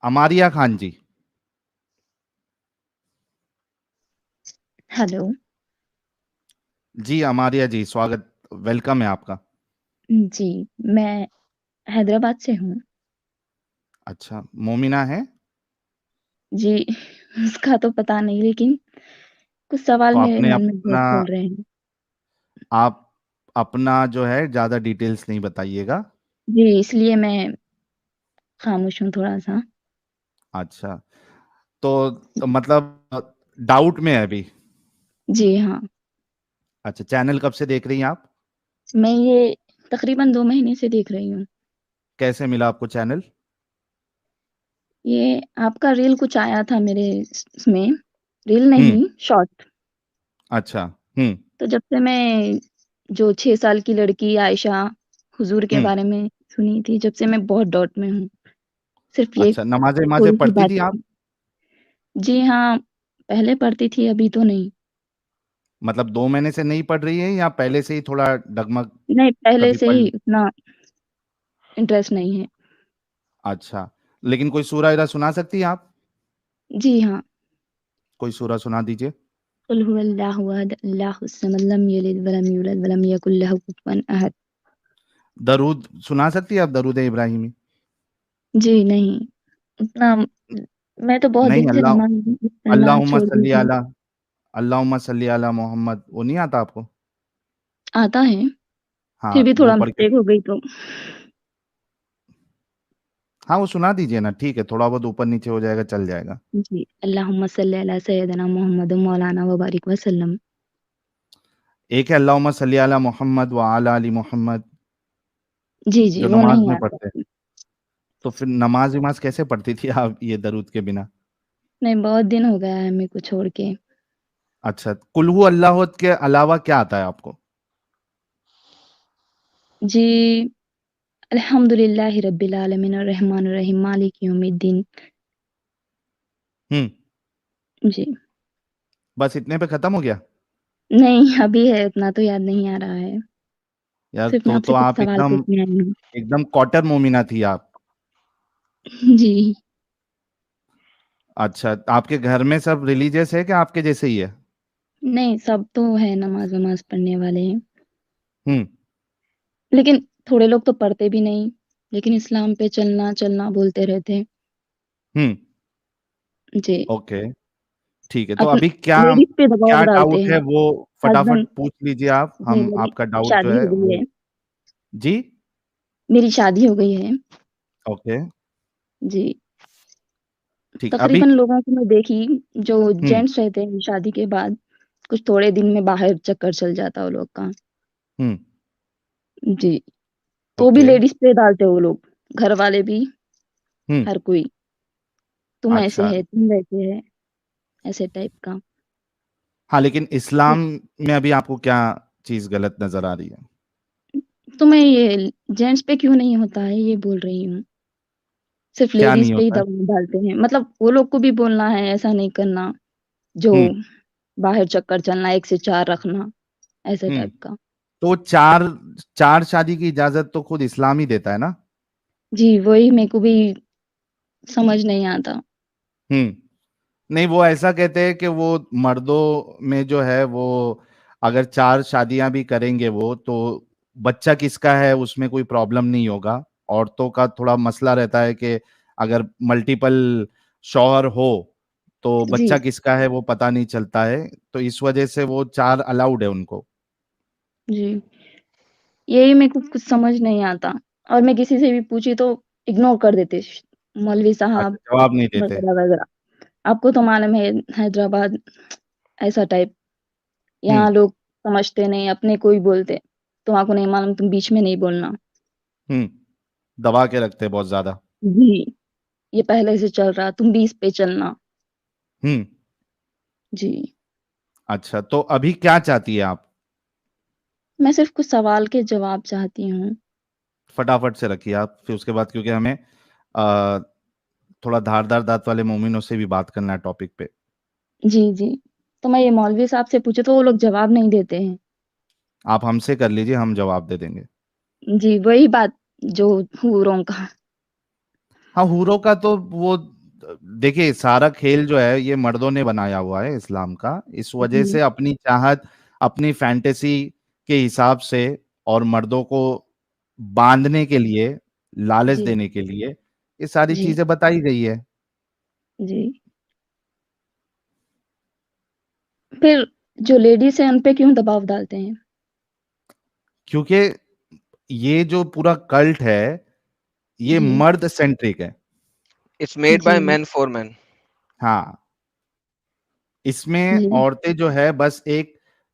अमारिया खान जी। Hello. जी अमारिया जी, स्वागत, welcome है आपका। जी, मैं हैदराबाद से हूँ। अच्छा, मोमिना है? जी, उसका तो पता नहीं लेकिन कुछ सवाल तो मेरे आपने मन में अपना घूर रहे हैं। आप अपना जो है ज़्यादा डिटेल्स नहीं बताइएगा। जी, इसलिए मैं खामोश हूँ थोड़ा-सा। अच्छा, तो मतलब डाउट में है अभी। जी हाँ, अच्छा, चैनल कब से देख रही हैं आप? मैं ये तकरीबन 2 महीने से देख रही हूँ। कैसे मिला आपको चैनल? ये आपका रील कुछ आया था मेरे इसमें, रील हुँ, नहीं शॉर्ट। अच्छा, हुँ, तो जब से मैं जो 6 साल की लड़की आयशा हुज़ूर के हुँ। बारे में सुनी थी, जब से मैं बहुत डाउट में हूँ। सिर्फ़ ये अच्छा, नमाज़ें-वमाज़ें थोड़ी-सी पढ़ती थी आप? बातें। जी हाँ, पहले पढ़ती थी, अभी तो नहीं। मतलब 2 महीने से नहीं पढ़ रही हैं या पहले से ही थोड़ा डगमग नहीं, पहले कभी से पढ़ ही ली? उतना इंटरेस्ट नहीं है। अच्छा, लेकिन कोई सूरा-वूरा सुना सकती हैं आप? जी हाँ। कोई सूरा सुना दीजिए। कुल हुवल्लाहु अहद, अल्लाहुस समद, लम यलिद वलम यूलद वलम यकुल लहू कुफुवन अहद। दरूद सुना सकती हैं आप, दरूद इब्राहिमी? जी नहीं, उतना मैं तो बहुत नहीं, दिन से अल्लाह नमाज़ अल्लाहुम्मा छोड़ दी सल्ली थी। अला अल्लाहुम्मा सल्ली अला मोहम्मद, वो नहीं आता आपको? आता है, फिर हाँ, भी वो थोड़ा पढ़ के, मिस्टेक हो गई तो। हाँ, वो सुना दीजिए ना, ठीक है, थोड़ा बहुत ऊपर-नीचे हो जाएगा, चल जाएगा। जी, अल्लाहुम्मा सल्ली अला सय्यदना मुहम्मद मौलाना व बारिक वसल्लम। एक है अल्लाहुम्मा सल्ली अला मोहम्मद व अला आलि मोहम्मद, जी, जी, जो वो नमाज़ नहीं में आता। पढ़ते हैं। तो फिर नमाज़-वमाज़ कैसे पढ़ती थी आप ये दरूद के बिना? नहीं, बहुत दिन हो गया है मेरे को छोड़ के। अच्छा, कुल हू अल्लाह अहद के अलावा क्या आता है आपको? जी, अल्हम्दुलिल्लाहि रब्बिल आलमीन अर्रहमानिर रहीम मालिक यौमिद्दीन। हुँ, जी। बस इतने पे खत्म हो गया? नहीं, अभी है, उतना तो याद नहीं आ रहा है। यार, सिर्फ़ मैं तो आपसे कुछ आप सवाल एकदम पूछने आई हूँ। एकदम कॉटर मोमिना थी आप। जी। अच्छा, आपके घर में सब रिलीजियस है क्या आपके जैसे ही है? नहीं, सब तो है नमाज़-वमाज़ पढ़ने वाले हैं। हुँ, लेकिन थोड़े लोग तो पढ़ते भी नहीं, लेकिन इस्लाम पे चलना-चलना बोलते रहते हैं। हुँ, जी। ओके, ठीक है। तो अपन अभी क्या लेडीज़ पे दबाव क्या डालते डाउट हैं। है वो फटाफट हस्बैंड पूछ लीजिए आप, जी, हम मेरी आपका डाउट जो शादी है हो गई वो, है। जी? मेरी शादी हो गई है। ओके, जी। ठीक, अभी, तकरीबन लोगों को मैं देखी, जो हुँ, जेंट्स रहते हैं शादी के बाद, कुछ थोड़े दिन में बाहर चक्कर चल जाता है वो लोग का। हुँ, जी। तो भी ओके, लेडीज़ पे डालते हैं वो लोग, घर वाले भी, हुँ, हर कोई। तुम ऐसे अच्छा। है, तुम वैसे है, ऐसे टाइप का। हाँ, लेकिन इस्लाम में अभी आपको क्या चीज़ गलत नज़र आ रही है? तो मैं ये जेंट्स पे क्यों नहीं होता है ये बोल रही हूँ। सिर्फ़ क्या लेडीज़ नहीं पे ही होता है? दबाव डालते हैं। मतलब वो लोग को भी बोलना है ऐसा नहीं करना, जो हुँ, बाहर चक्कर चलना, 1 से 4 रखना, ऐसे हुँ, टाइप का। तो 4 शादी की इजाज़त तो खुद इस्लाम ही देता है ना? जी, वही मेरे को भी समझ नहीं आता। हुँ। नहीं, वो ऐसा कहते हैं कि वो मर्दों में जो है वो अगर 4 शादियाँ भी करेंगे वो, तो बच्चा किसका है उसमें कोई प्रॉब्लम नहीं होगा। औरतों का थोड़ा मसला रहता है कि अगर मल्टीपल शौहर हो, तो बच्चा जी, किसका है वो पता नहीं चलता है। तो इस वजह से वो 4 अलाउड है उनको। जी। यही मेरे को कुछ समझ नहीं आता और मैं किसी से भी पूछी तो इग्नोर कर देते मौलवी अच्छा, साहब जवाब नहीं देते। वगैरह-वगैरह। आपको तो मालूम है हैदराबाद ऐसा टाइप, हुँ, यहाँ लोग समझते नहीं, अपने को ही बोलते। तुम्हाको नहीं मालूम, तुम बीच में नहीं बोलना। हुँ, दबा के रखते हैं बहुत ज़्यादा। जी, ये पहले से चल रहा, तुम भी इस पे चलना। हुँ, जी, अच्छा, तो अभी क्या चाहती हैं आप? मैं सिर्फ़ कुछ सवाल के जवाब चाहती हूँ। फटाफट से रखिए आप, फिर उसके बाद क्योंकि हमें अ, थोड़ा धारदार दाँत वाले मोमिनों से भी बात करना है टॉपिक पे। जी, जी। तो मैं ये मौलवी साहब से पूछी तो वो लोग जवाब नहीं देते हैं। आप हमसे कर लीजिए, हम जवाब दे देंगे। जी, वही बात जो हूरों का। हाँ, हूरों का तो वो देखिए सारा खेल जो है ये मर्दों ने बनाया हुआ है इस्लाम का, इस वजह जी, से अपनी चाहत, अपनी फैंटेसी के हिसाब से, और मर्दों को बांधने के लिए, लालच जी, देने के लिए ये सारी जी, चीजें बताई गई है। जी। फिर जो लेडीज़ हैं उन पे क्यों दबाव डालते हैं? क्योंकि ये जो पूरा कल्ट है ये जी, मर्द सेंट्रिक है। इट्स मेड बाय जी, मैन फॉर मैन। हाँ, इसमें जी। औरतें जो है बस एक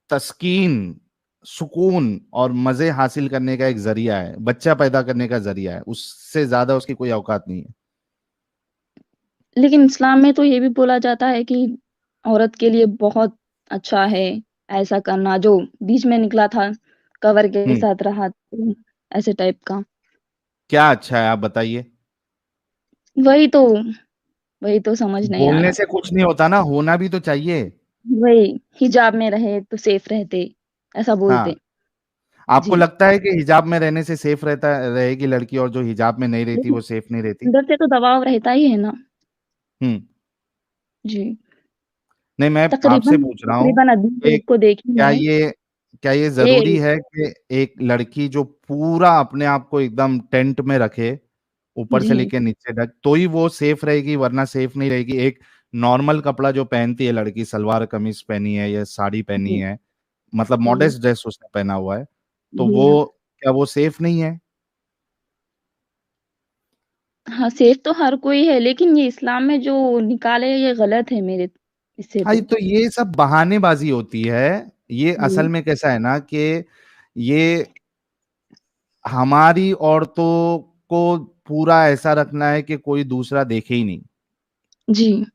तस्कीन, सुकून और मजे हासिल करने का एक जरिया है, बच्चा पैदा करने का जरिया है, उससे ज्यादा उसकी कोई औकात नहीं है। लेकिन इस्लाम में तो ये भी बोला जाता है कि औरत के लिए बहुत अच्छा है ऐसा करना, जो बीच में निकला था, कवर के हम्म। साथ रहा, ऐसे टाइप का। क्या अच्छा है आप बताइए। वही तो वही तो समझ नहीं आ बोलने रहा। से कुछ नहीं होता ना, होना भी तो चाहिए। वही, हिजाब में रहे तो सेफ रहते, ऐसा हाँ, बोलते। आपको जी। लगता है कि हिजाब में रहने से सेफ रहता रहेगी लड़की, और जो हिजाब में नहीं रहती लेकिन वो सेफ नहीं रहती? अंदर से तो दबाव रहता ही है ना। हम्म। जी। नहीं, मैं आपसे तकरीबन पूछ रहा हूँ तकरीबन आदमी कि लोग को देखी क्या है। ये क्या ये ए जरूरी है कि एक लड़की जो पूरा अपने आप को एकदम टेंट में रखे, ऊपर से जी, लेके नीचे तक, तो ही वो सेफ रहेगी, वरना सेफ नहीं रहेगी? एक नॉर्मल कपड़ा जो पहनती है लड़की, सलवार कमीज पहनी है या साड़ी पहनी जी, है, मतलब जी, मॉडेस्ट ड्रेस उसने पहना हुआ है, तो जी हाँ। वो क्या वो सेफ नहीं है? हाँ, सेफ तो हर कोई है, लेकिन ये इस्लाम में जो निकाले हैं, ये गलत है मेरे इससे हाँ, तो। तो ये सब बहानेबाजी होती है। ये असल जी, में कैसा है ना कि ये हमारी औरतों को पूरा ऐसा रखना है कि कोई दूसरा देखे ही नहीं। जी।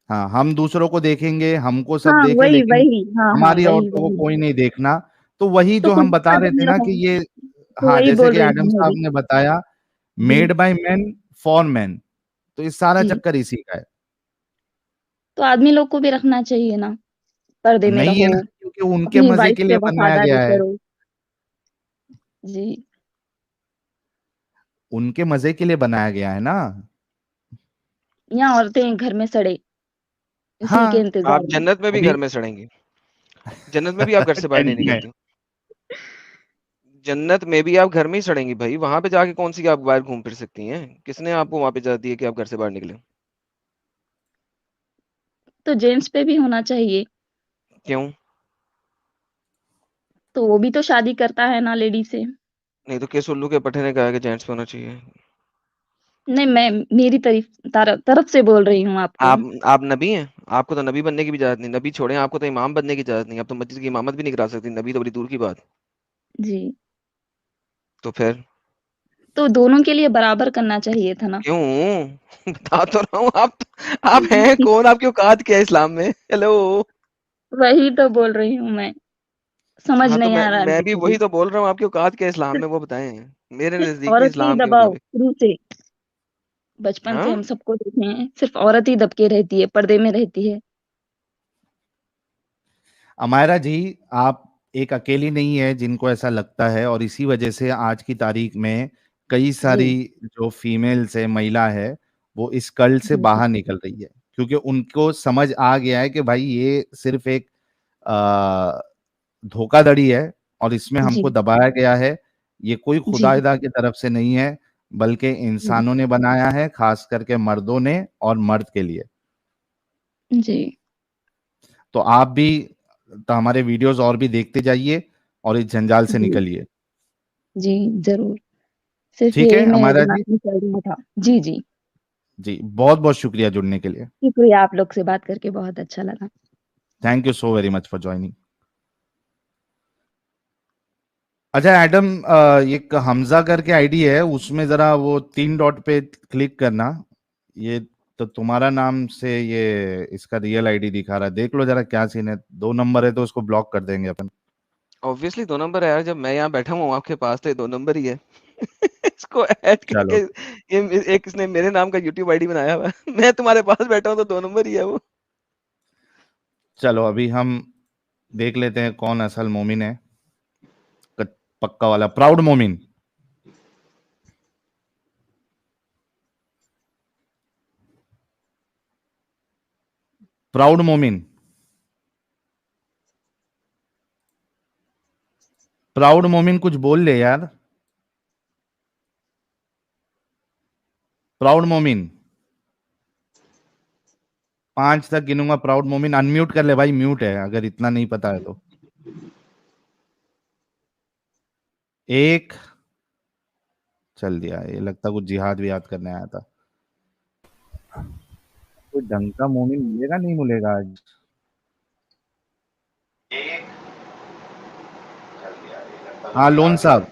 हाँ, हम दूसरों को देखेंगे, हमको सब हाँ, देखे, वही, लेकिन वही। हाँ, हाँ, हमारी वही, औरतों को वही। कोई नहीं देखना। तो वही तो जो खुद हम बता रहे थे पर्दे में ना रहो, कि ये, तो हाँ, वही जैसे बोल कि रही एडम हूँ मैं साहब भी। ने बताया, जी, made by men for men, तो ये सारा जी। चक्कर इसी का है। तो आदमी लोग को भी रखना चाहिए ना, पर्दे में नहीं है रहो, ना, क्योंकि उनके अपनी मजे वाइफ के से लिए बनाया वफादारी गया है। करो। जी। उनके मजे के लिए बनाया गया है ना। यहाँ औरतें घर में सड़े, इसी के हाँ। इंतजार आप में। जन्नत में भी अभी घर में सड़ेंगी। जन्नत में भी आप घर से बाहर नहीं टेंट में। निकलती। जन्नत में भी आप घर में ही सड़ेंगी भाई, वहां पे जाके कौन सी आप बाहर घूम फिर सकती हैं? किसने आपको वहां पे इजाजत दी है कि आप घर से बाहर निकले? तो जेंट्स पे भी होना चाहिए, क्यों? तो वो भी तो शादी करता है ना लेडी से। नहीं तो किस उल्लू के पट्टे ने कहा कि जेंट्स पे होना चाहिए? नहीं, मैं मेरी तरफ से बोल रही हूँ आपको। आप नबी हैं? आपको तो नबी बनने की भी इजाजत नहीं। नबी छोड़े, आपको तो इमाम बनने की इजाजत नहीं। आप तो मस्जिद की इमामत भी नहीं करा सकती, नबी तो बड़ी दूर की बात। जी। तो फिर तो दोनों के लिए बराबर करना चाहिए था ना। क्यों? बता तो रहा हूँ। आप हैं कौन? आपकी औकात क्या है इस्लाम में? हेलो। वही तो बोल रही हूँ मैं, समझ हाँ, तो नहीं मैं आ रहा है मैं मेरे भी को भी। वही तो बोल रहा हूँ। आपकी औकात क्या है इस्लाम में, सिर्फ वो बताएं। मेरे सिर्फ नजदीक में औरत ही इस्लाम के दबाव मुताबिक। शुरू से, बचपन से हाँ। हम सबको देखे हैं, सिर्फ औरत ही दबके रहती है, पर्दे में रहती है। अमायरा जी, आप एक अकेली नहीं है जिनको ऐसा लगता है, और इसी वजह से आज की तारीख में कई सारी जी, जो फीमेल्स है, महिला है, वो इस कल्ट से जी, बाहर निकल रही है, क्योंकि उनको समझ आ गया है कि भाई ये सिर्फ एक अ, धोखाधड़ी है, और इसमें हमको जी, दबाया गया है। ये कोई जी, खुदाइदा की तरफ से नहीं है, बल्कि जी, इंसानों ने बनाया है, खास करके मर्दों ने और मर्द के लिए। जी, तो आप भी तो हमारे वीडियोस और भी देखते जाइए और इस जंजाल से जी, निकलिए। जी, ज़रूर। सिर्फ ठीक है यही मेरे हमारा दिमाग जी। में चल रहा था। जी, जी। जी, बहुत बहुत शुक्रिया जुड़ने के लिए। शुक्रिया, आप लोग से बात करके बहुत अच्छा लगा। Thank you so very much for joining. अच्छा एडम, एक हमजा करके आईडी है, उसमें जरा वो 3 डॉट पे क्लिक करना। ये तो तुम्हारा नाम से ये इसका रियल आईडी दिखा रहा है, देख लो जरा क्या सीन है। 2 नंबर है तो उसको ब्लॉक कर देंगे अपन। ऑब्वियसली 2 नंबर है यार, जब मैं यहाँ बैठा हूँ आपके पास तो ये 2 नंबर ही है। इसको ऐड करके चलो, ये एक इसने मेरे नाम का यूट्यूब आईडी बनाया हुआ है। मैं तुम्हारे पास बैठा हूँ तो 2 नंबर ही है वो। चलो अभी हम देख लेते हैं कौन असल मोमिन है, पक्का वाला प्राउड मोमिन। प्राउड मोमिन, प्राउड मोमिन कुछ बोल ले यार। प्राउड मोमिन, 5 तक गिनूंगा। प्राउड मोमिन अनम्यूट कर ले भाई, म्यूट है अगर इतना नहीं पता है तो। 1, चल दिया। ये लगता कुछ जिहाद विहाद करने आया था। कोई ढंग का मोमिन मिलेगा नहीं मिलेगा आज। हाँ लोन साहब।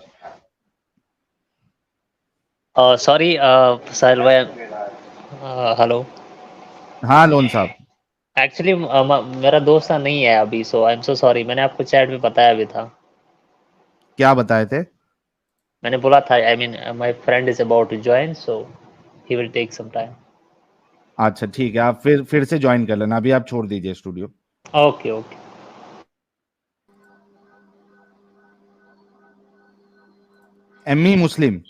सॉरी साहिल भाई, हेलो। हाँ लोन साहब। एक्चुअली मेरा दोस्त नहीं है अभी, सो आई एम सो सॉरी। मैंने आपको चैट में बताया भी था। क्या बताए थे? मैंने बोला था, I mean my friend is about to join, so he will take some time. अच्छा ठीक है, आप फिर से ज्वाइन कर लेना, अभी आप छोड़ दीजिए स्टूडियो। Okay okay. एमी मुस्लिम।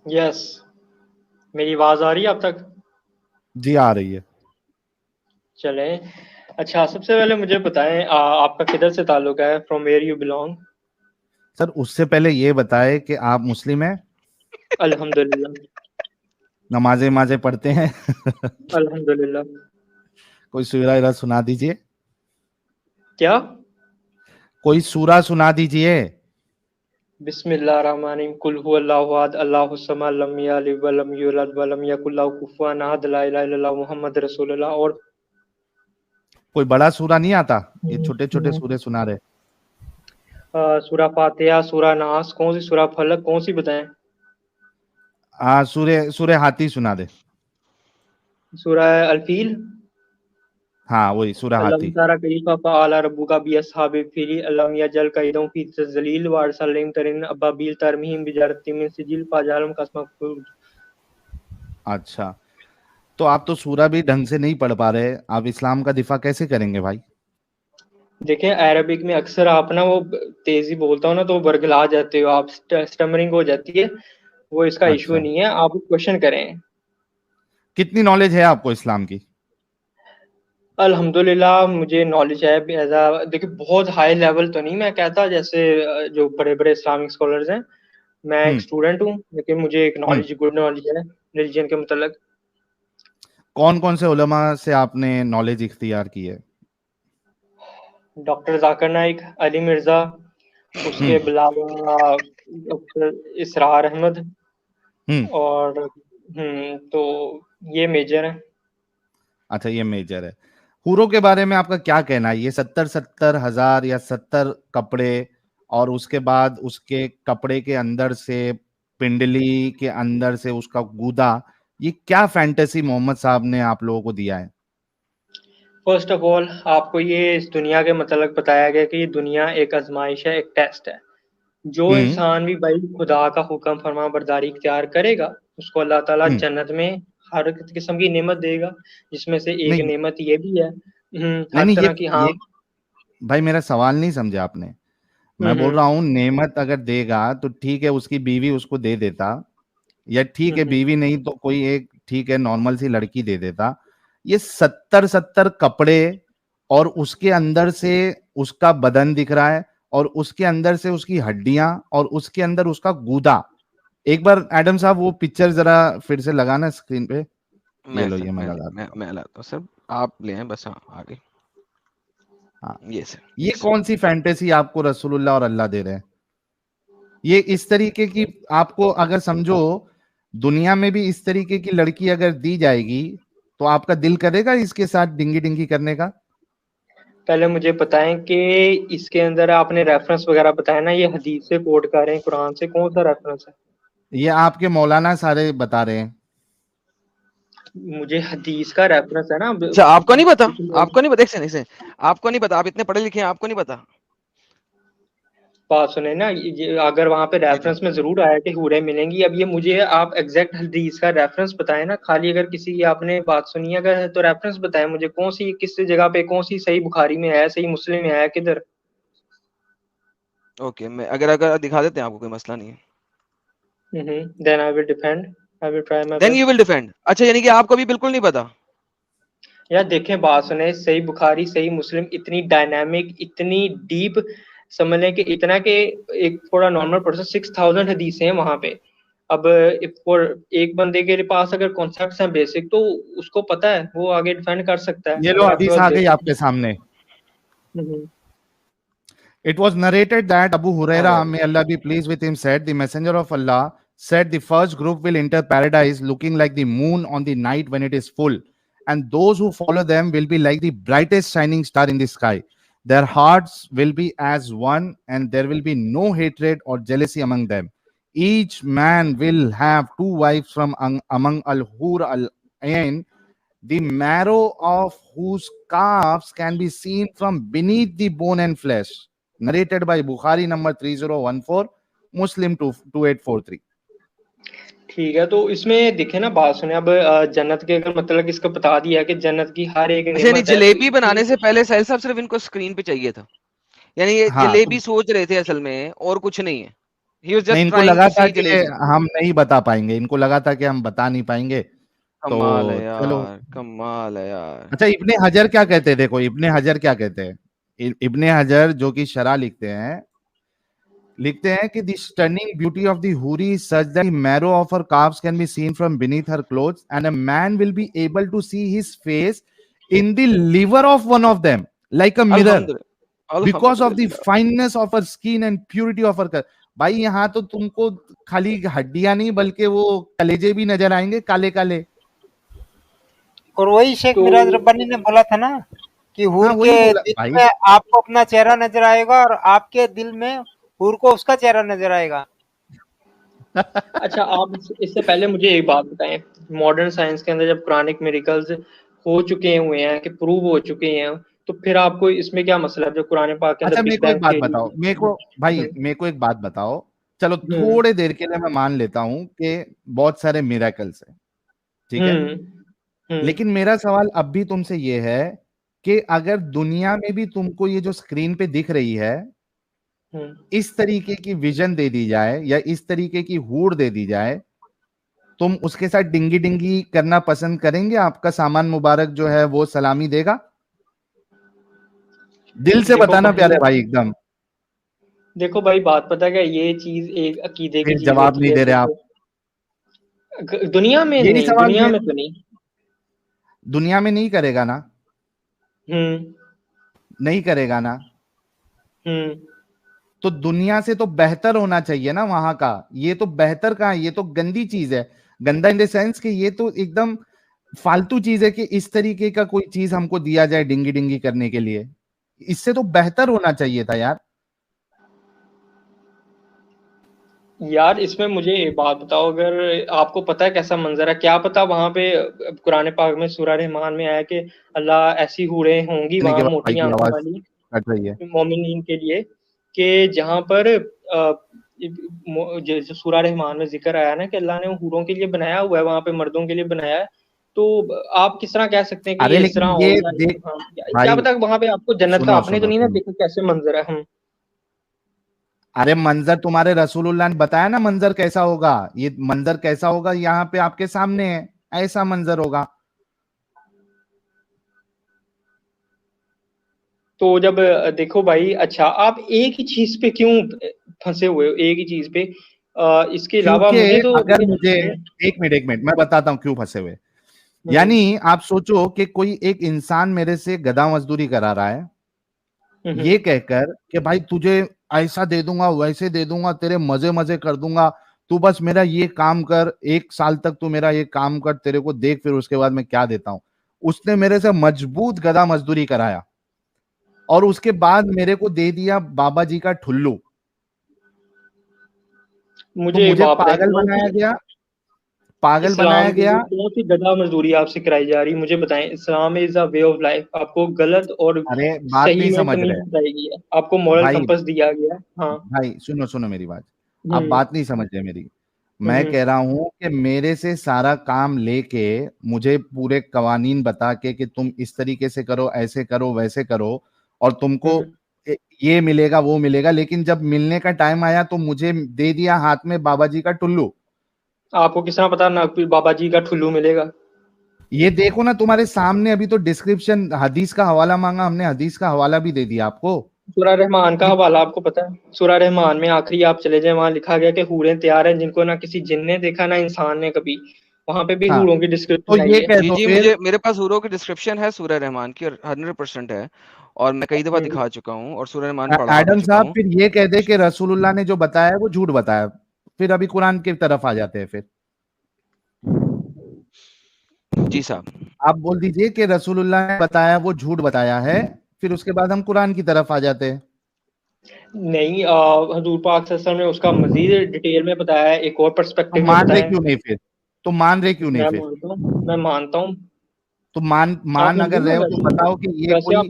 यस, मेरी आवाज आ रही है अब तक? जी आ रही है। चले। अच्छा, सबसे पहले मुझे बताएं, आपका किधर से ताल्लुक है? From where you belong? Sir उससे पहले ये बताए कि आप मुस्लिम हैं, अल्हम्दुलिल्लाह। नमाजें माजे पढ़ते हैं? अल्हम्दुलिल्लाह। कोई सूरा इरा सुना दीजिए। क्या? कोई सूरा सुना दीजिए। बिस्मिल्लाहिर्रहमानिर्रहीम। कुल हुवल्लाहु अहद, अल्लाहुस समद, लम यलिद व लम यूलद व लम यकुल लहू कुफुवन अहद, ला इलाहा इल्लल्लाह मुहम्मद रसूलुल्लाह। और कोई बड़ा सूरा नहीं आता? ये छोटे छोटे सूरे सुना रहे। सूरा फातिहा, सूरा नास, कौन सी सूरा फलक, कौन सी बताएं? हाँ सूरे हाथी सुना दे। सूरा अलफील। हाँ वही सूरा अल्लाह हाथी। तारा कईफा फअला रब्बुका बिअस्हाबिल फील अल्लम यजल कैदहुम फी तज़लील व अरसलहिम तरीन अबाबिल तरमीहिम बिजारतिम मिन सिजिल फजअलहुम कसमकुल। अच्छा, तो आप तो सूरा भी ढंग से नहीं पढ़ पा रहे, आप इस्लाम का दिफा कैसे करेंगे भाई? देखें, अरबिक में अक्सर आप ना वो तेजी बोलता हो ना तो बरगला जाते हो आप, स्टमरिंग हो जाती है। वो इसका इशू अच्छा, नहीं है, आप क्वेश्चन करें। कितनी नॉलेज है आपको इस्लाम की? अल्हम्दुलिल्लाह मुझे नॉलेज है। देखिए, बहुत हाई लेवल तो नहीं मैं कहता, जैसे जो बड़े बड़े इस्लामिक स्कॉलर्स हैं। मैं एक हम्म स्टूडेंट हूँ, लेकिन मुझे एक हम्म नॉलेज, गुड नॉलेज है रिलीजन के मतलब। कौन कौन से उलमा से आपने नॉलेज इख्तियार की है? डॉक्टर जाकिर नाइक, अली मिर्जा, उसके हम्म अलावा डॉक्टर इसरार अहमद। हम्म और तो ये मेजर है। अच्छा ये मेजर है। हूरों के बारे में आपका क्या कहना है? ये 70-70 हजार या 70 कपड़े, और उसके बाद उसके कपड़े के अंदर से, पिंडली के अंदर से उसका गूदा, ये क्या फैंटेसी मोहम्मद साहब ने आप लोगों को दिया है? फर्स्ट ऑफ ऑल, आपको ये इस दुनिया के मतलब बताया गया कि ये दुनिया एक आजमाइश है, एक टेस्ट है। जो हम्म इंसान भी भाई खुदा का हुक्म फरमा बरदारी इख्तियार करेगा, उसको अल्लाह ताला हम्म जन्नत में हर किस्म की नेमत देगा, जिसमें से एक नहीं नेमत ये भी है। नहीं हर नहीं, तरह की। हाँ। ये भाई मेरा सवाल नहीं समझे आपने। मैं बोल हम्म रहा हूँ नेमत अगर देगा तो ठीक है, उसकी बीवी उसको दे देता, या ठीक है हम्म बीवी नहीं तो कोई एक ठीक है नॉर्मल सी लड़की दे देता। ये 70-70 कपड़े, और उसके अंदर से उसका बदन दिख रहा है, और उसके अंदर से उसकी हड्डियां, और उसके अंदर उसका गूदा। एक बार एडम साहब वो पिक्चर जरा फिर से लगाना स्क्रीन पे। ये मैं लो, सर ये मैं मैं लगा मैं देता हूँ। मैं लाता हूँ सर, आप ले आए बस। हाँ आगे। हाँ, ये सर, ये ये सर। कौन सी फैंटेसी आपको रसूलुल्लाह और अल्लाह दे रहे हैं? ये इस तरीके की, आपको अगर समझो दुनिया में भी इस तरीके की लड़की अगर दी जाएगी तो आपका दिल करेगा इसके साथ डिंगी डिंगी करने का? पहले मुझे बताएं कि इसके अंदर आपने रेफरेंस वगैरह बताया ना, ये हदीस से कोट कर रहे हैं, कुरान से? कौन सा रेफरेंस है? ये आपके मौलाना सारे बता रहे हैं। मुझे हदीस का रेफरेंस है ना। अच्छा आपको नहीं पता? आपको नहीं पता? एक से आपको नहीं पता? आप इतने पढ़े लिखे हैं, आपको नहीं पता? बात सुने ना, ये अगर वहां पे जी जी। रेफरेंस में जरूर आया कि हूरें मिलेंगी, अब ये मुझे आप एग्जैक्ट हदीस का रेफरेंस बताएं ना। खाली अगर किसी की आपने बात सुनी है अगर तो रेफरेंस बताएं मुझे, कौन सी किस जगह पे, कौन सी सही बुखारी में है, सही मुस्लिम में है, किधर? ओके, मैं अगर अगर दिखा देते हैं आपको, कोई मसला नहीं है। Then I will defend, I will try my then you best. Will defend. अच्छा यानी कि आपको भी बिल्कुल नहीं पता? यार देखें, बात सुने, सही बुखारी सही मुस्लिम इतनी डायनामिक, इतनी डीप, समझ लें कि इतना कि एक थोड़ा नॉर्मल पर्सन 6000 हदीसें हैं वहां पे। अब फॉर एक बंदे के पास अगर कॉन्सेप्ट्स हैं बेसिक, तो उसको पता है, वो आगे डिफेंड कर सकता है ये लो अगर आपके हदीस पास आ गई बेसिक। आपके सामने। हम्म, It was narrated that Abu हाँ Huraira, भाई, may Allah be pleased with him, said, the Messenger of Allah said, the first group will enter paradise looking like the moon on the night when it is full, and those who follow them will be like the brightest shining star in the sky. Their hearts will be as one, and there will be no hatred or jealousy among them. Each man will have two wives from among al-Hur al-Ain, the marrow of whose calves can be seen from beneath the bone and flesh. Narrated by Bukhari number 3014, Muslim 2843. ठीक है। तो इसमें देखे ना, बात सुने, अब जन्नत के अगर मतलब इसको बता दिया कि जन्नत की हर एक अच्छा, नहीं नेमत है, तो जलेबी बनाने से पहले साहिल साहब सिर्फ इनको स्क्रीन पे चाहिए था, यानी ये हाँ, जलेबी सोच रहे थे असल में, और कुछ नहीं है। ही वाज नहीं, जस्ट इनको ट्राइंग लगा टू था सी कि जलेबी। हम नहीं बता पाएंगे, इनको लगा था कि हम बता नहीं पाएंगे, कमाल है तो चलो। यार, कमाल है यार। अच्छा, इब्ने हजर क्या कहते हैं, देखो इब्ने हजर क्या कहते हैं। इब्ने हजर जो कि शरा लिखते हैं कि the stunning beauty of the houri such that the marrow of her calves can be seen from beneath her clothes and a man will be able to see his face in the liver of one of them like a mirror अल्हम्दुलिल्लाह, because of the अल्हम्दुलिल्लाह। fineness of her skin and purity of her color. भाई यहाँ तो तुमको खाली हड्डियां नहीं बल्कि वो कलेजे भी नजर आएंगे काले काले। और वही शेख तो मिराज रब्बानी ने बोला था ना कि हूर हाँ, वही के बोला दिल भाई। में आपको अपना चेहरा नजर आएगा और आपके दिल में हूर को उसका चेहरा नजर आएगा। अच्छा, आप इससे पहले मुझे एक बात बताएं, मॉडर्न साइंस के अंदर जब कुरानिक मिरेकल्स हो चुके हुए हैं, कि प्रूव हो चुके हैं, तो फिर आपको इसमें क्या मसला है? जो कुरान पाक के अंदर अच्छा, मेरे बिग को एक बैंग बात थ्योरी। बताओ, मेरे को एक बात बताओ। चलो हम्म थोड़े देर के लिए मैं मान लेता हूं कि बहुत सारे मिरेकल्स हैं, ठीक है, हम्म हम्म लेकिन मेरा सवाल अब भी तुमसे ये है कि अगर दुनिया में भी तुमको ये जो स्क्रीन पे दिख रही है, हम्म। इस तरीके की विजन दे दी जाए या इस तरीके की हूड़ दे दी जाए, तुम उसके साथ डिंगी डिंगी करना पसंद करेंगे? आपका सामान मुबारक जो है वो सलामी देगा? दिल से देखो बताना भाई, प्यारे भाई, एकदम। देखो भाई, बात पता है क्या, ये चीज एक अकीदे की फिर चीज जवाब होती नहीं है। दे रहे आप। देखो, दुनिया में यही नहीं, सवाल दुनिया में तो नहीं। दुनिया में नहीं करेगा ना? हम्म नहीं करेगा ना? हम्म तो दुनिया से तो बेहतर होना चाहिए ना वहां का। ये तो बेहतर कहाँ है? ये तो गंदी चीज है। गंदा इन द सेंस कि ये तो एकदम फालतू चीज है कि इस तरीके का कोई चीज हमको दिया जाए डिंगी डिंगी करने के लिए। इससे तो बेहतर होना चाहिए था यार। यार, इसमें मुझे एक बात बताओ, अगर आपको पता है कैसा मंजर है, क्या पता वहां पे कुरान पाक में सूरह रहमान में आया कि अल्लाह ऐसी हूरें होंगी के वहां बाद भाई मोटी की आंखों आवाज वाली कट रही है। मोमिनीन के लिए, कि जहां पर जो सूरह रहमान में जिक्र आया ना कि अल्लाह ने हूरों के लिए बनाया हुआ है, वहां पे मर्दों के लिए बनाया है, तो आप किस तरह कह सकते हैं कि अरे ये इस तरह लेकिन हो, ये या देख हाँ, क्या भाई, पता वहां पे आपको जन्नत का सुनो आपने तो सुनो नहीं ना सुनो, देखा कैसे मंजर है। हम अरे मंजर तुम्हारे रसूलुल्लाह ने बताया ना मंजर कैसा होगा। ये मंजर कैसा होगा यहाँ पे आपके सामने है, ऐसा मंजर होगा। तो जब देखो भाई, अच्छा आप एक ही चीज पे क्यों फंसे हुए हो, एक ही चीज पे? इसके अलावा क्योंकि मुझे तो अगर मुझे एक मिनट मैं बताता हूँ क्यों फंसे हुए। हम्म यानी आप सोचो कि कोई एक इंसान मेरे से गधा मजदूरी करा रहा है, हम्म ये कहकर कि भाई तुझे ऐसा दे दूंगा वैसे दे दूंगा, तेरे मजे मजे कर दूंगा, तू बस मेरा ये काम कर, 1 साल तक तू मेरा ये काम कर, तेरे को देख फिर उसके बाद मैं क्या देता हूं। उसने मेरे से मजबूत गधा मजदूरी कराया और उसके बाद मेरे को दे दिया बाबा जी का ठुल्लू। तो मुझे एक मुझे बात बताएं, पागल बनाया गया, पागल बनाया इस्लाम के गया। लिए कौन सी गधा मजदूरी आपसे कराई जा रही है? मुझे बताएं। Islam is a way of life, आपको गलत और अरे बात सही नहीं में समझ तमीज रहे बताई गई है, आपको मॉरल भाई। कंपस दिया गया है। हाँ। भाई सुनो सुनो मेरी बात, आप हम्म बात नहीं समझ रहे मेरी। मैं हम्म कह रहा हूं कि मेरे से सारा काम लेके मुझे पूरे कवानीन बता के तुम इस तरीके से करो, ऐसे करो, वैसे करो, और तुमको हम्म। ये मिलेगा वो मिलेगा, लेकिन जब मिलने का टाइम आया तो मुझे दे दिया हाथ में बाबा जी का टुल्लू। आपको किस तरह पता ना कि बाबा जी का ठुल्लू मिलेगा? ये देखो ना तुम्हारे सामने, अभी तो डिस्क्रिप्शन हदीस का हवाला मांगा हमने, हदीस का हवाला भी दे दिया आपको। सूरह रहमान का हवाला आपको पता है? सूरह रहमान में आखिरी आप चले जाए, वहां लिखा गया कि हूरें तैयार हैं जिनको ना किसी जिन ने देखा ना इंसान ने कभी। वहां पे भी हाँ, हूरों की तो डिस्क्रिप्शन आई ये है। कह जी दो जी, फिर। मुझे मेरे पास सूरों की डिस्क्रिप्शन है सूरह रहमान की, और 100% है, और मैं कई दफा दिखा चुका हूँ, और सूरह रहमान पढ़ा भी एडम चुका साहब हूँ। फिर ये कह दे कि रसूलुल्लाह ने जो बताया वो झूठ बताया, फिर अभी कुरान की तरफ आ जाते हैं। फिर जी साहब। आप बोल दीजिए कि रसूलुल्लाह ने बताया वो झूठ बताया है, फिर उसके बाद हम कुरान की तरफ आ जाते हैं। नहीं, हजूर पाक सल्लल्लाहु अलैहि वसल्लम ने उसका मजीद डिटेल में बताया है, एक और तो पर्सपेक्टिव में मान रहे बताया है। क्यों नहीं फिर? तो मान रहे क्यों नहीं मैं फिर? मानता हूँ, मैं मानता हूँ। तो मान आप मान हिंदू अगर हैं रहे हो तो वैसे? बताओ कि वैसे आप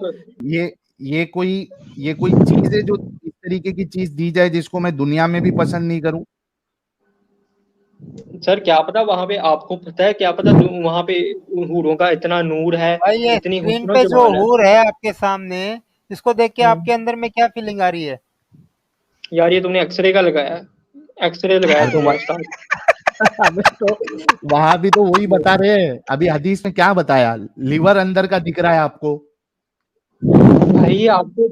ये ये कोई ये कोई चीज है जो इस तरीके की चीज दी जाए जिसको मैं दुनिया में भी पसंद नहीं करूं। सर क्या पता, वहां पे आपको पता है क्या पता, वहां पे हूरों का इतना नूर है, भाई ये इतनी स्क्रीन हुस्न पे जो जमाल है। हूर है आपके सामने, इसको देख के आपके अंदर में क्या फीलिंग आ रही है? यार ये तुमने एक्सरे का लगाया है, एक्सरे लगाया अरे तो तुमने उस्ताद। हमें तो वहां भी तो वही बता रहे हैं। अभी हदीस में क्या बताया? लिवर अंदर का दिख रहा है आपको। भाई आपको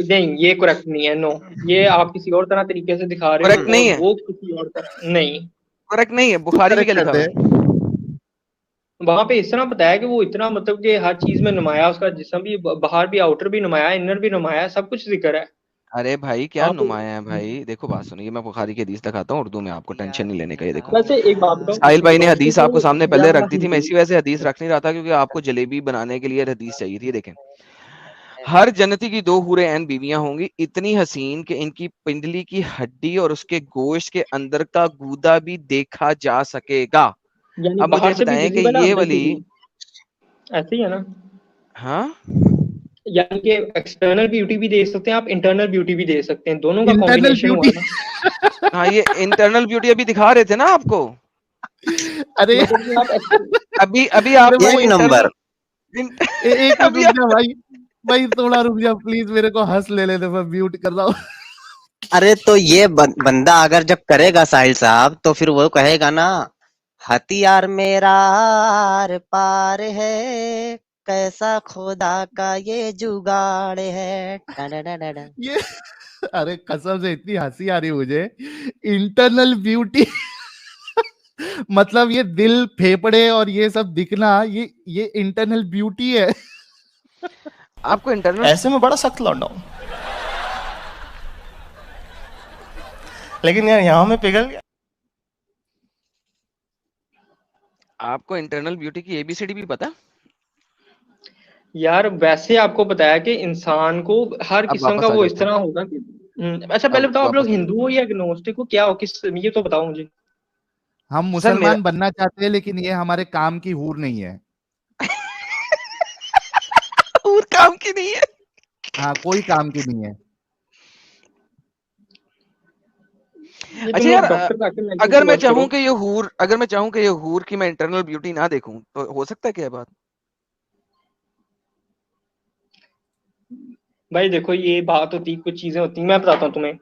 नहीं, ये करेक्ट नहीं है। नो, ये आप किसी और तरह तरीके से दिखा रहे करेक्ट हो और नहीं है, वो किसी और तरह नहीं। करेक्ट नहीं है। बुखारी में क्या करेक्ट कर लिखा हुआ दे। है? वहां पे इस तरह बताया कि वो इतना मतलब कि हर चीज में नुमाया, उसका जिस्म भी, बाहर भी, आउटर भी नुमाया, इनर भी नुमाया, सब कुछ जिक्र है। अरे भाई क्या आप नुमाया है भाई, देखो बात सुनिए, मैं बुखारी की हदीस दिखाता हूँ उर्दू में, आपको टेंशन नहीं लेने का। ये देखो, वैसे एक बात साहिल भाई ने बताओ हदीस आपको सामने या पहले रख दी थी, मैं इसी वजह से हदीस रख नहीं रहा था, क्योंकि आपको जलेबी बनाने के लिए हदीस चाहिए थी। ये देखें, हर जन्नती की 2 हूरें ऐन बीवियां होंगी, इतनी हसीन कि इनकी पिंडली की हड्डी और उसके गोश्त के अंदर का गूदा भी देखा जा सकेगा। यानी अब मुझे बाहर ये से भी बताएं कि विजिबल है, ये अंदर से वाली, भी ऐसे ही है ना? हाँ यानी कि एक्सटर्नल ब्यूटी भी दे सकते हैं आप, इंटरनल ब्यूटी भी दे सकते हैं, दोनों का इंटरनल कॉम्बिनेशन हुआ ब्यूटी। ना। हाँ, ये इंटरनल ब्यूटी अभी दिखा रहे थे ना आपको। अरे मतलब कि आप अभी अभी अरे आपको भाई, वो एक नंबर। एक मिनट अभी रुक जा भाई। भाई थोड़ा रुक जा प्लीज, मेरे को हंस ले लेने, मैं म्यूट कर रहा हूँ। अरे तो ये बंदा अगर जब करेगा साहिल साहब, तो फिर वो कहेगा ना, हथियार मेरा आर पार है, कैसा खुदा का ये जुगाड़ है। डा-डा-डा-डा-डा। ये अरे कसम से इतनी हंसी आ रही मुझे। इंटरनल ब्यूटी मतलब ये दिल, फेफड़े और ये सब दिखना, ये इंटरनल ब्यूटी है। आपको इंटरनल, ऐसे में बड़ा सख्त लौंडा हूं, लेकिन यार यहाँ में पिघल गया। आपको इंटरनल ब्यूटी की एबीसीडी भी पता है? यार वैसे आपको बताया कि इंसान को हर अब किस्म का वापस आ वो इस जाते हैं, तरह होगा कि अच्छा पहले अब बताओ, आप लोग वापस आ हिंदू हो या एग्नोस्टिक हो, क्या हो, किस, ये तो बताओ मुझे। हम सर मेरा मुसलमान बनना चाहते हैं, लेकिन ये हमारे काम की हूर नहीं है। और काम की नहीं है। हाँ, कोई काम की नहीं है। ये अच्छा तुम लोग यार, डॉक्टर जाके मेंटल अगर की मैं बात चाहूं करो। कि ये हूर, अगर मैं चाहूं कि ये हूर की मैं इंटरनल ब्यूटी ना देखूं, तो हो सकता है क्या बात? भाई देखो, ये बात होती, कुछ चीजें होती, मैं बताता हूँ तुम्हें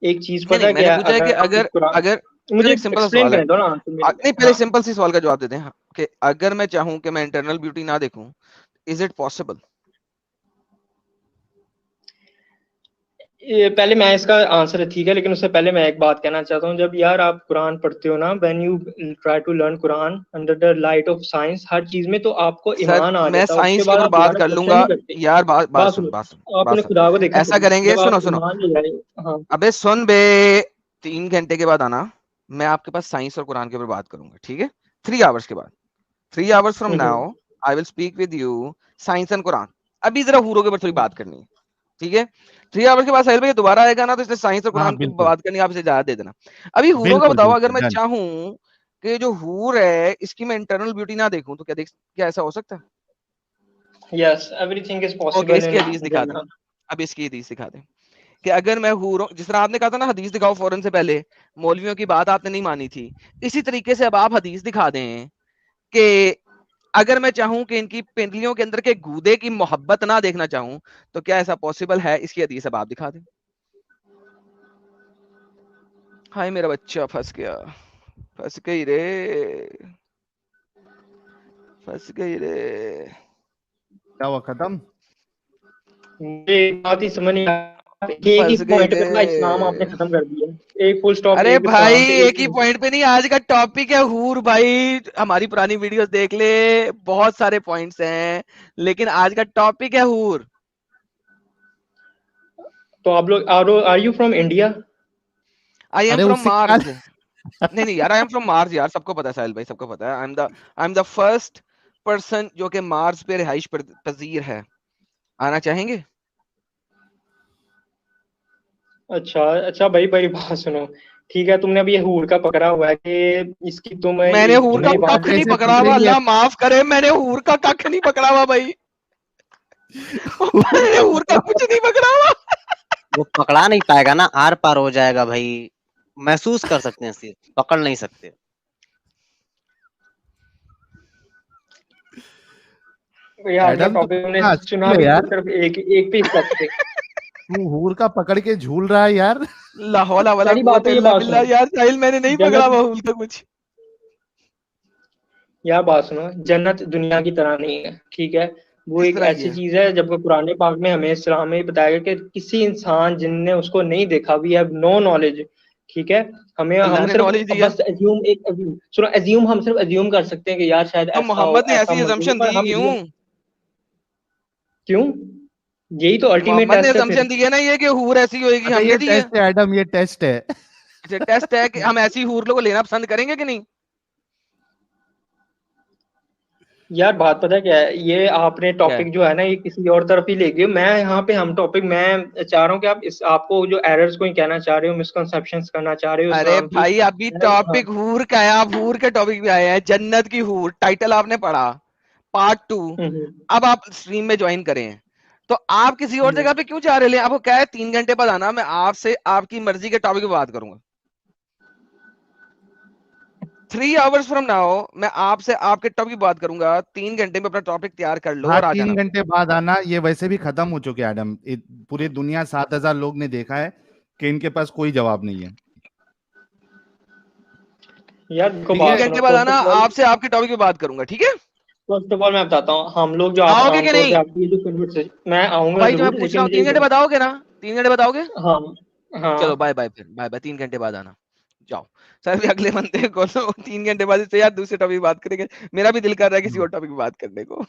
एक चीज। नहीं पता नहीं, है मैंने क्या? पूछा है कि अगर आप अगर कुरान, अगर सर मुझे एक सिंपल सा एक्सप्लेन सवाल है, करने दो ना आंसर मेरे नहीं लिए। पहले हाँ, सिंपल सी सवाल का जवाब देते हैं, हाँ, कि अगर मैं चाहूं कि मैं इंटरनल ब्यूटी ना देखूं, इज इट पॉसिबल? ये पहले मैं इसका आंसर है, ठीक है, लेकिन उससे पहले मैं एक बात कहना चाहता हूँ। जब यार आप कुरान पढ़ते हो ना, when you try to learn Quran under the light of science, हर चीज में तो आपको सर ईमान आ मैं जाता है, उसके साइंस के बाद ऊपर आप बात दोबारा कर क्वेश्चन लूंगा। नहीं करते। यार बात बात सुन, सुनो, बात सुन, बात आपने सुन। खुदा को देखा ऐसा कभी? करेंगे, जब सुनो आप सुनो, ईमान ले जाए। हाँ, अबे सुन बे, 3 घंटे के बाद आना, मैं आपके पास साइंस और कुरान के ऊपर बात करूंगा, ठीक है? 3 आवर्स के बाद, 3 hours from hmm, now, I will speak with you science and Quran. अभी जरा हूरों के ऊपर थोड़ी बात करनी है, ठीक है? 3 आवर्स के बाद साहिल भाई दोबारा आएगा ना, तो इसलिए साइंस और हाँ कुरान की बिल्कुल, बात करनी, आप इसे इजाजत दे देना। अभी हूरों का बिल्कुल बताओ, अगर बिल्कुल मैं डन। चाहूं कि जो हूर है इसकी मैं इंटरनल ब्यूटी ना देखूं, तो क्या ऐसा हो सकता है? Yes, everything is okay, possible इसकी इन हदीस दिखा दें। जन्नत। अब इसकी हदीस दिखा दें कि अगर मैं हूरों, जिस तरह आपने कहा था ना हदीस दिखाओ फौरन से पहले, मौलवियों की बात आपने नहीं मानी थी, इसी तरीके से अब आप हदीस दिखा दें कि अगर मैं चाहूं कि इनकी पिंडलियों के अंदर के गूदे की मोहब्बत ना देखना चाहूं, तो क्या ऐसा पॉसिबल है? इसकी हदीस अब आप दिखा दें। हाय मेरा बच्चा फंस गया, फंस गई रे। फंस गई रे। क्या हुआ, खत्म? मुझे एक बात ही समझ नहीं आया कि एक ही फंस गई पॉइंट पे अपना इस्लाम आपने रे। खत्म कर दिया, एक फुल स्टॉप अरे एक भाई इस्लाम पे एक ही पॉइंट पे नहीं, आज का टॉपिक है हूर। भाई हमारी पुरानी वीडियोस देख ले, बहुत सारे पॉइंट्स हैं, लेकिन आज का टॉपिक है हूर। तो आप लोग are you from India? I am अरे फ्रॉम उससे मार्स। नहीं यार, आई एम फ्रॉम मार्स यार, सबको पता है साहिल भाई, सबको पता है। I am the first person जो कि मार्स पे रिहाइश पजीर है। आना चाहेंगे? अच्छा भाई, मेरी बात सुनो, ठीक है, तुमने अभी ये हूर का पकड़ा हुआ है कि इसकी तुम मैंने हूर का मेरी बात कख नहीं ऐसे पकड़ा हुआ, पकड़ेंगे। अल्लाह माफ करे, मैंने हूर का कख नहीं पकड़ा हुआ भाई। मैंने हूर का कुछ नहीं पकड़ा हुआ। वो पकड़ा नहीं पाएगा ना, आर पार हो जाएगा भाई, महसूस कर सकते हैं सिर्फ, पकड़ नहीं सकते। यार एडम तो टॉपिक हमने कितना चुना अच्छी है भी यार। तो सिर्फ एक पे हिस्सा पे। तू हूर का पकड़ के झूल रहा है यार। ला हौला वला पहली बात कुव्वत तो ये इल्ला बात बिल्लाह। सुनो, यार साहिल मैंने नहीं पकड़ा हुआ जन्नत, हूर का कुछ। यार बात सुनो, जन्नत दुनिया की तरह नहीं है, ठीक है, वो किस एक तरह की ऐसी है? चीज है, जब कुरान पाक में हमें इस्लाम में बताया गया कि किसी इंसान जिनने उसको नहीं देखा, वी हैव नो नॉलेज, ठीक है, अल्लाह हम ने सिर्फ नॉलेज दी है। बस अज्यूम, सुनो, अज्यूम, हम सिर्फ अज्यूम कर सकते हैं कि यार शायद तो ऐसा हो, मोहम्मद ने ऐसा ऐसी मौजूद हो, assumption पर दी हम क्यों? क्यों, यही तो अल्टीमेट मोहम्मद ने टेस्ट है फिर। assumption दी है ना ये कि हूर ऐसी होएगी, अच्छा हमने ये दी है। टेस्ट है एडम, ये टेस्ट है। अच्छा टेस्ट है कि हम ऐसी हूर लोगों को लेना पसंद करेंगे कि नहीं? यार बात पता है क्या है, ये आपने क्या है? टॉपिक जो है ना, ये किसी और तरफ ही ले गए। मैं यहाँ पे हम टॉपिक, मैं चाह रहा हूँ कि आप इस आपको जो एरर्स को कहना चाह रहे हो, मिसकंसेप्शंस करना चाह रहे हो अरे इस्लाम की, भाई अभी हाँ, टॉपिक हूर का है, आप हूर के टॉपिक पे आए हैं। जन्नत की हूर टाइटल आपने पढ़ा, पार्ट 2। हम्म, अब आप स्ट्रीम में ज्वाइन करें, तो आप किसी और हम्म। जगह पे क्यों जा रहे हैं? आपको क्या है 3 घंटे बाद आना, मैं आपसे आपकी मर्जी के टॉपिक पे बात करूंगा। 3 आवर्स फ्रॉम नाउ मैं आपसे आपके टॉपिक की बात करूंगा। 3 घंटे में अपना टॉपिक तैयार कर लो हाँ और आ 3 जाना। घंटे बाद आना। ये वैसे भी खत्म हो चुके हैं एडम। पूरी दुनिया 7,000 लोग ने देखा है कि इनके पास कोई जवाब नहीं है। यार देखो, ठीक 3 है। बात सुनो, घंटे बाद आना, आपसे आपके टॉपिक पे बात करूंगा, ठीक है? फर्स्ट ऑफ ऑल मैं बताता हूँ, हम लोग जो आप आओगे कि आमतौर पे नहीं? आपकी ये जो कन्वर्सेशन, मैं आऊंगा भाई जो मैं जरूर, पूछ लेकिन रहा हूँ मुझे 3 घंटे बाद आओगे ना? 3 घंटे बाद आओगे? हाँ, चलो हाँ, बाय बाय, फिर बाय बाय। 3 घंटे बाद आना, जाओ। सर भी अगले बंदे को 3 घंटे बाद इससे यार दूसरे टॉपिक बात करेंगे। मेरा भी दिल कर रहा है किसी और टॉपिक पे बात करने को।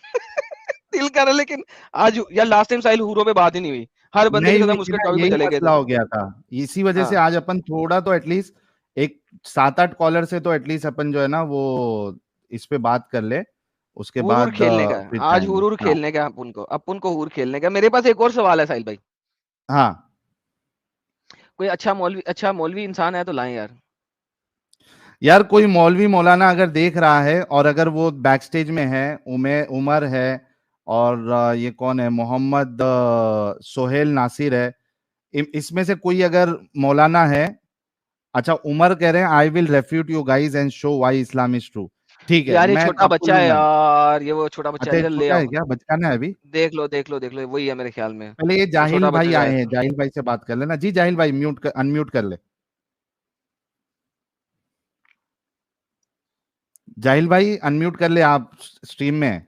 दिल कर रहा है, लेकिन आज यार लास्ट टाइम साहिल हूरों पे बात ही नहीं हुई, हर बंदे नहीं के साथ हुई हम थी उसके ना, टॉपिक पे यही चले गए मसला थे। हो गया था। इसी वजह से हाँ आज अपन थोड़ा तो एटलीस्ट एक 7-8 कॉलर से तो एटलीस्ट अपन जो है ना वो इस पे बात कर ले, उसके हूर हूर बाद खेलने का है। फिर आज जाएंगे। हूर हूर हाँ खेलने का है अपन को हूर खेलने का। मेरे पास एक और सवाल है साहिल भाई, हाँ कोई अच्छा मौलवी इंसान है तो लाएं यार। यार कोई मौलवी मौलाना अगर देख रहा है और अगर वो बैक स्टेज में है, उमर है और ये कौन है, मोहम्मद सोहेल नासिर है, इसमें से कोई अगर मौलाना है। अच्छा उमर कह रहे हैं I will refute you guys and show why Islam is true. ठीक है यार ये मैं छोटा आपको बच्चा है लूंगा। यार, ये वो छोटा बच्चा अच्छा है, ये चल ले छोटा है आओ। क्या, बचकाना है अभी? देख लो देख लो देख लो, वही है मेरे ख्याल में। पहले ये वो जाहिल छोटा बच्चा भाई जो आए आया हैं, था। जाहिल भाई से बात कर लेना जी। जाहिल भाई अनम्यूट कर ले। जाहिल भाई अनम्यूट कर ले, आप स्ट्रीम में हैं।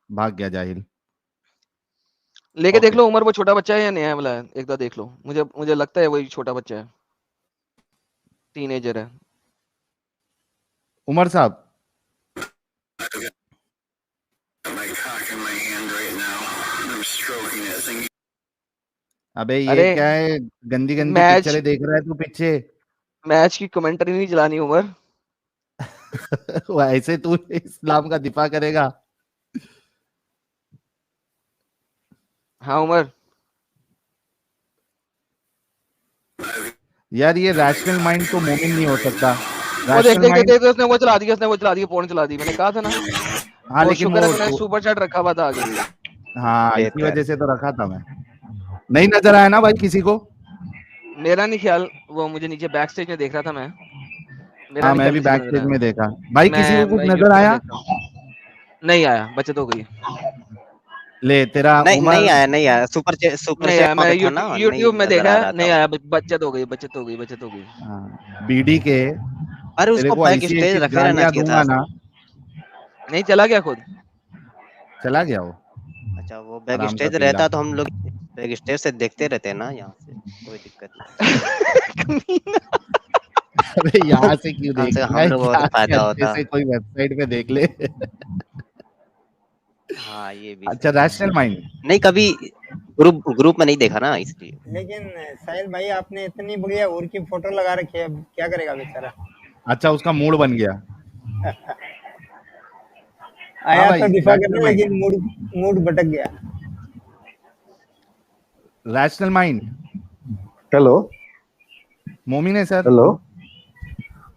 भाग गया जाहिल। लेके देख ओके लो उमर वो छोटा बच्चा है या नया वाला है, एक बार देख लो। मुझे लगता है वही छोटा बच्चा है, टीनेजर है। उमर साहब। अबे ये अरे क्या है, गंदी गंदी मैच पिक्चरें देख रहा है तू पीछे। मैच की कमेंट्री नहीं चलानी उमर। वो ऐसे तू इस्लाम का दिफा करेगा? हाँ उमर। यार ये रैशनल माइंड तो मोमिन नहीं हो सकता। वो देख रैशनल देख माइंड। देख देख, उसने वो चला दी, फोन चला दी। मैंने कहा था ना, हाँ वो लेकिन शुक्र है वो तूने सुपर चैट रखा हुआ था आगे। हाँ इसी बेहतर। वजह से तो रखा था मैं। नहीं नजर आया ना भाई किसी को? मेरा नहीं ख्याल, वो मुझे नीचे बैक स्टेज में देख रहा था मैं। मेरा हाँ नहीं मैं ख्याल भी किसी को बैक नजर स्टेज आया। में देखा भाई। किसी को कुछ मैं नजर यूट्यूब में आया? देखता हूँ, नहीं आया, बचत हो गई। ले तेरा नहीं उमर। नहीं आया, सुपर नहीं चैट आया, मैं पे था ना, नहीं यूट्यूब में नजर देखा आ है, रहा था नहीं वो। आया। बचत हो गई, बचत हो गई, बचत हो गई। बीडी के अरे तेरे उसको को बैक ऐसी स्टेज ऐसी रखे रहना गालियां चाहिए दूंगा था। ना। नहीं चला गया खुद। चला गया वो। अच्छा वो बैक आराम स्टेज का रहता पीला। तो हम लोग बैक स्टेज से देखते रहते हैं ना, यहाँ से कोई दिक्कत नहीं। अबे यहाँ से क्यों कम से कम देखेगा, हम लोगों को यहाँ तो से फायदा अच्छे होता। से कोई वेबसाइट पे देख ले। हाँ ये भी अच्छा सही है। रैशनल माइंड, नहीं कभी ग्रुप में नहीं देखा ना इसलिए। लेकिन साहिल भाई आपने इतनी बढ़िया हूर की फोटो लगा रखी है, अब क्या करेगा बेचारा। अच्छा उसका मूड बन गया। आया भाई, तो दिफा rational करने, mind। लेकिन मूड भटक गया। रैशनल माइंड, हेलो मोमिन है सर। हेलो,